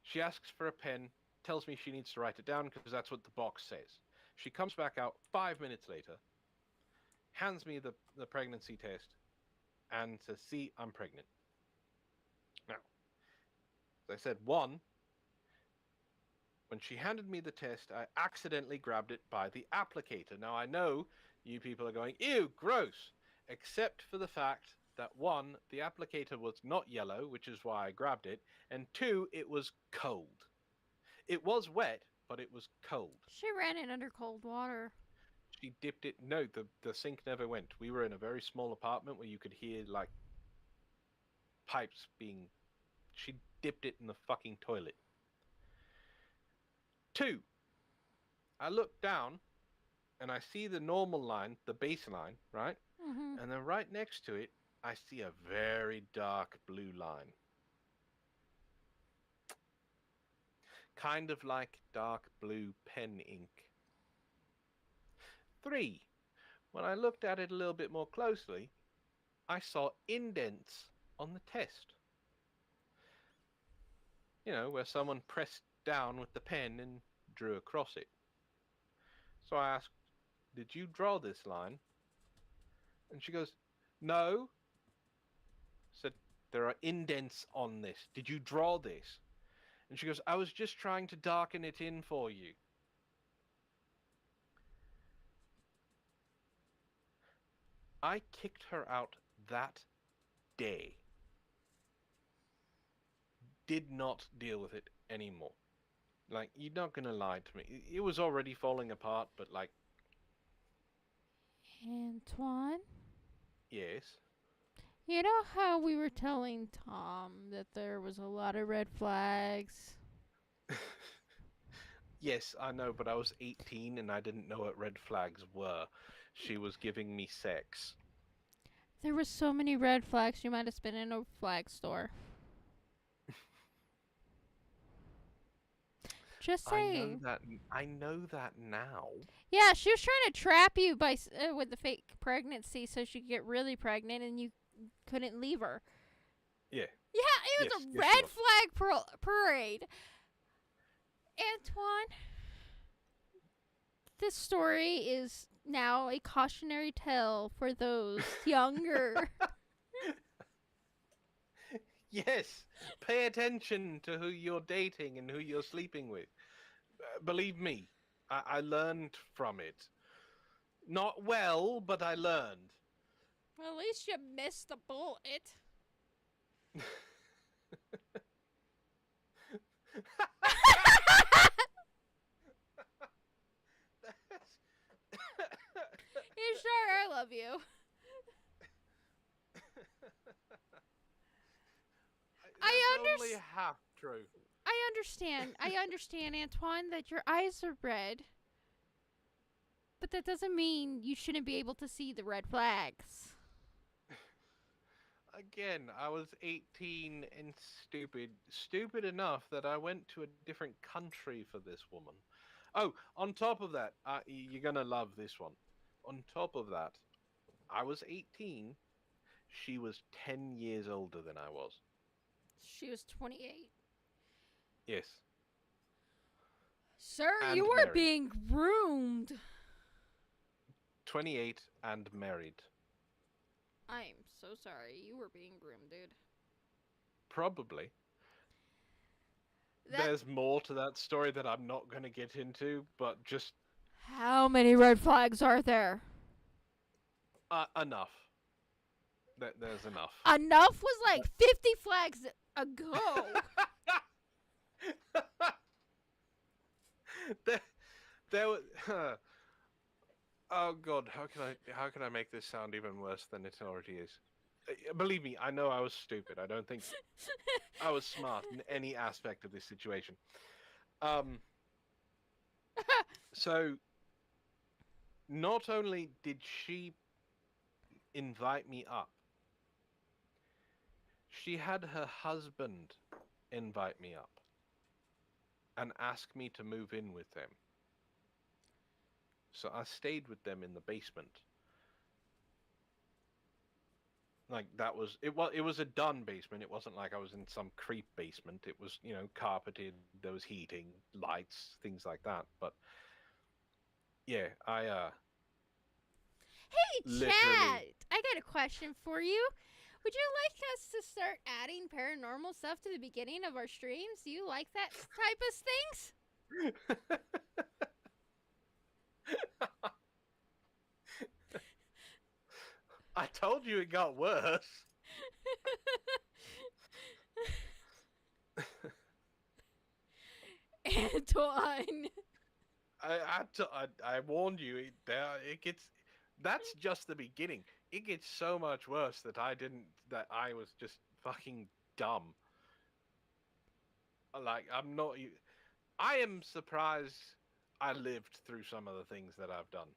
She asks for a pen, tells me she needs to write it down because that's what the box says. She comes back out 5 minutes later, hands me the pregnancy test, and says, "See, I'm pregnant." Now, as I said, when she handed me the test, I accidentally grabbed it by the applicator. Now, I know you people are going, "Ew, gross," except for the fact that one, the applicator was not yellow, which is why I grabbed it, and two, it was cold. It was wet, but it was cold. She ran it under cold water. She dipped it. No, the sink never went. We were in a very small apartment where you could hear, like, pipes being... She dipped it in the fucking toilet. Two, I look down, and I see the normal line, the baseline, right? Mm-hmm. And then right next to it, I see a very dark blue line. Kind of like dark blue pen ink. Three, when I looked at it a little bit more closely, I saw indents on the test. You know, where someone pressed down with the pen and drew across it. So I asked, "Did you draw this line?" And she goes, "No." Said, "There are indents on this. Did you draw this?" And she goes, "I was just trying to darken it in for you." I kicked her out that day. Did not deal with it anymore. Like, you're not gonna lie to me. It was already falling apart, but like... Antoine? Yes? You know how we were telling Tom that there was a lot of red flags? Yes, I know, but I was 18 and I didn't know what red flags were. She was giving me sex. There were so many red flags, you might have been in a flag store. Just saying. I know that now. Yeah, she was trying to trap you by with the fake pregnancy so she could get really pregnant and you couldn't leave her. Yeah. Yeah, it was a red flag parade. Antoine, this story is now a cautionary tale for those younger. Yes, pay attention to who you're dating and who you're sleeping with. Believe me, I learned from it. Not well, but I learned. Well, at least you missed the bullet. You sure? I love you. That's only half true. I understand, Antoine, that your eyes are red. But that doesn't mean you shouldn't be able to see the red flags. Again, I was 18 and stupid. Stupid enough that I went to a different country for this woman. Oh, on top of that, you're gonna love this one. On top of that, I was 18. She was 10 years older than I was. She was 28. Yes. Sir, And you were married. being groomed. 28 and married. I'm so sorry. You were being groomed, dude. Probably. There's more to that story that I'm not going to get into, but just... How many red flags are there? enough. There's enough. Enough was like 50 flags ago. there was. Oh God, how can I make this sound even worse than it already is? Believe me, I know I was stupid. I don't think I was smart in any aspect of this situation. So not only did she invite me up, she had her husband invite me up and ask me to move in with them. So I stayed with them in the basement. Like that was it. It was a done basement. It wasn't like I was in some creep basement. It was, you know, carpeted. There was heating, lights, things like that. But yeah, Hey, literally. chat! I got a question for you. Would you like us to start adding paranormal stuff to the beginning of our streams? Do you like that type of things? I told you it got worse. Antoine. I warned you. It gets. That's just the beginning. It gets so much worse that I was just fucking dumb. Like I am surprised I lived through some of the things that I've done.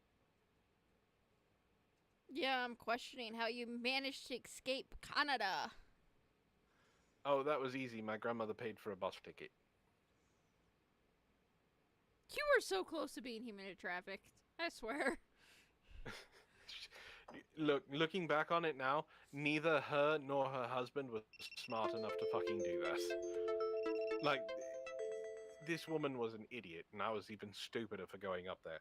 Yeah, I'm questioning how you managed to escape Canada. Oh, that was easy. My grandmother paid for a bus ticket. You were so close to being human trafficked. I swear. Looking back on it now, neither her nor her husband was smart enough to fucking do this. Like, this woman was an idiot, and I was even stupider for going up there.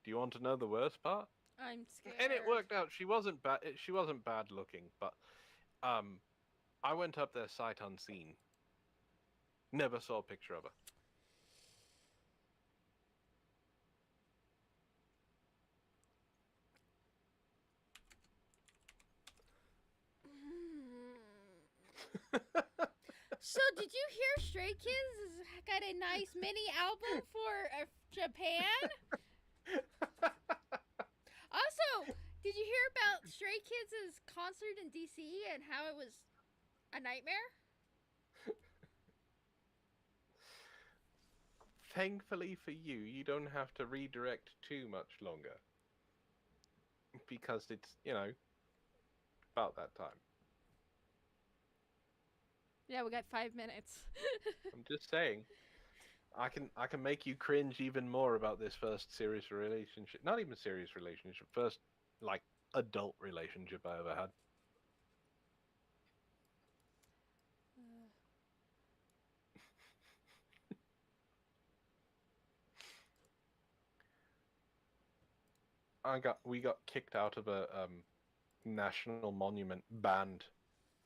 Do you want to know the worst part? I'm scared. And it worked out. She wasn't bad. She wasn't bad looking, but I went up there sight unseen. Never saw a picture of her. So, did you hear Stray Kids has got a nice mini album for Japan? Also, did you hear about Stray Kids' concert in DC and how it was a nightmare? Thankfully for you, you don't have to redirect too much longer. Because it's, you know, about that time. Yeah, we got 5 minutes. I'm just saying. I can make you cringe even more about this first serious relationship. Not even serious relationship. First, like, adult relationship I ever had. We got kicked out of a national monument, banned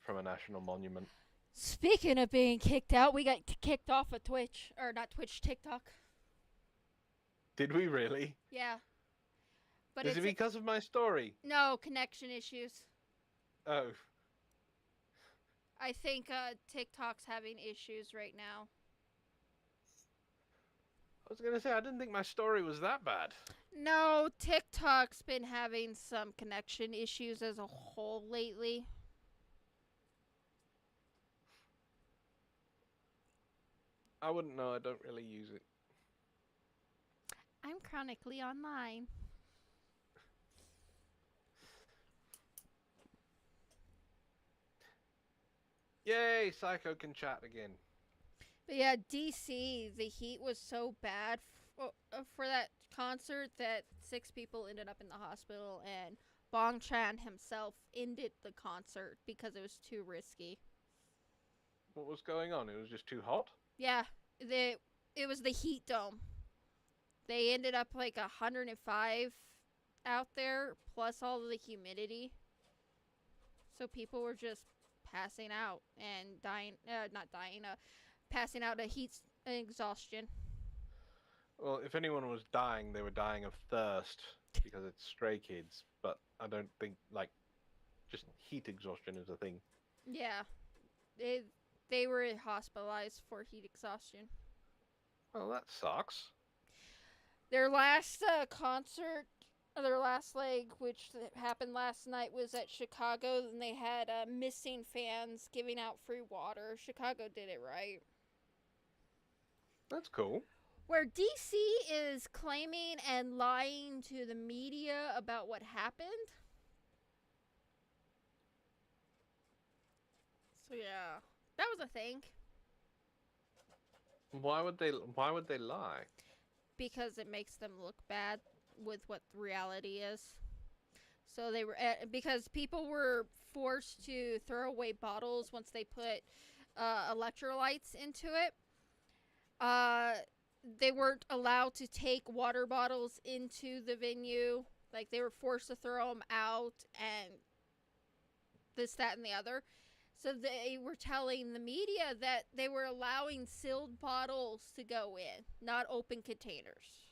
from a national monument. Speaking of being kicked out, we got kicked off of Twitch. Or not Twitch, TikTok. Did we really? Yeah. But Is it because of my story? No, connection issues. Oh. I think TikTok's having issues right now. I was going to say, I didn't think my story was that bad. No, TikTok's been having some connection issues as a whole lately. I wouldn't know. I don't really use it. I'm chronically online. Yay, Psycho can chat again. But yeah, DC, the heat was so bad for that concert that 6 people ended up in the hospital, and Bong Chan himself ended the concert because it was too risky. What was going on? It was just too hot? Yeah, it was the heat dome. They ended up like 105 out there, plus all of the humidity. So people were just passing out and dying, passing out of heat exhaustion. Well, if anyone was dying, they were dying of thirst because it's Stray Kids. But I don't think like just heat exhaustion is a thing. Yeah, they were hospitalized for heat exhaustion. Well, that sucks. Their last concert, their last leg, which happened last night, was at Chicago, and they had missing fans giving out free water. Chicago did it right. That's cool. Where DC is claiming and lying to the media about what happened. So yeah, that was a thing. Why would they lie? Because it makes them look bad with what reality is. So they were because people were forced to throw away bottles once they put electrolytes into it. They weren't allowed to take water bottles into the venue. Like they were forced to throw them out and this, that, and the other. So they were telling the media that they were allowing sealed bottles to go in, not open containers.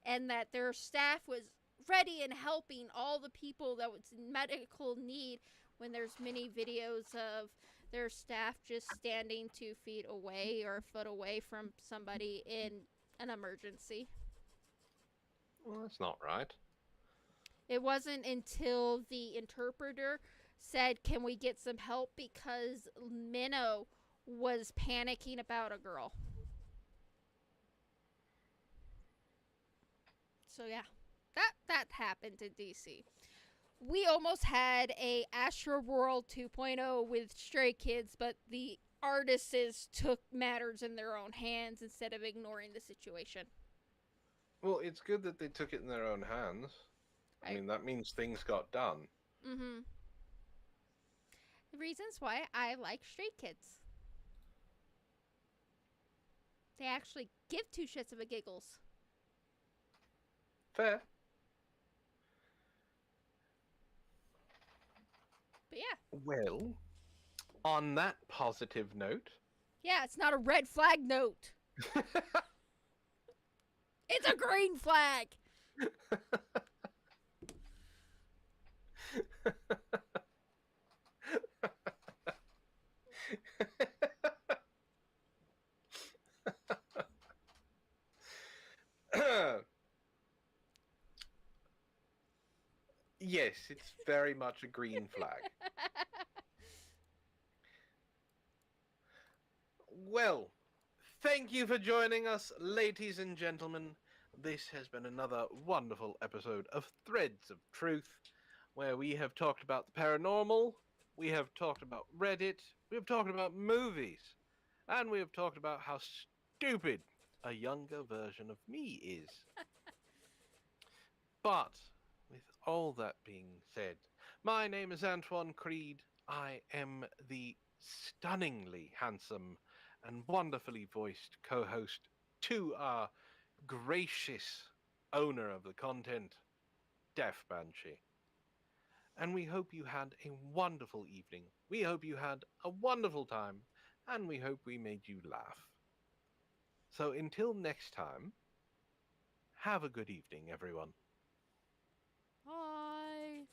And that their staff was ready and helping all the people that was in medical need when there's many videos of their staff just standing 2 feet away or a foot away from somebody in an emergency. Well, that's not right. It wasn't until the interpreter said, "Can we get some help?" because Minnow was panicking about a girl. So yeah, that happened in DC. We almost had a Astro World 2.0 with Stray Kids, but the artists took matters in their own hands instead of ignoring the situation. Well, it's good that they took it in their own hands. I mean, that means things got done. Mm-hmm. The reasons why I like Stray Kids. They actually give two shits of a giggles. Fair. But yeah. Well, on that positive note. Yeah, it's not a red flag note. It's a green flag. Yes, it's very much a green flag. Well, thank you for joining us, ladies and gentlemen. This has been another wonderful episode of Threads of Truth, where we have talked about the paranormal, we have talked about Reddit, we have talked about movies, and we have talked about how stupid a younger version of me is. But, with all that being said, my name is Antoine Creed. I am the stunningly handsome and wonderfully voiced co-host to our gracious owner of the content, Deaf Banshee. And we hope you had a wonderful evening. We hope you had a wonderful time, and we hope we made you laugh. So until next time, have a good evening, everyone. Bye.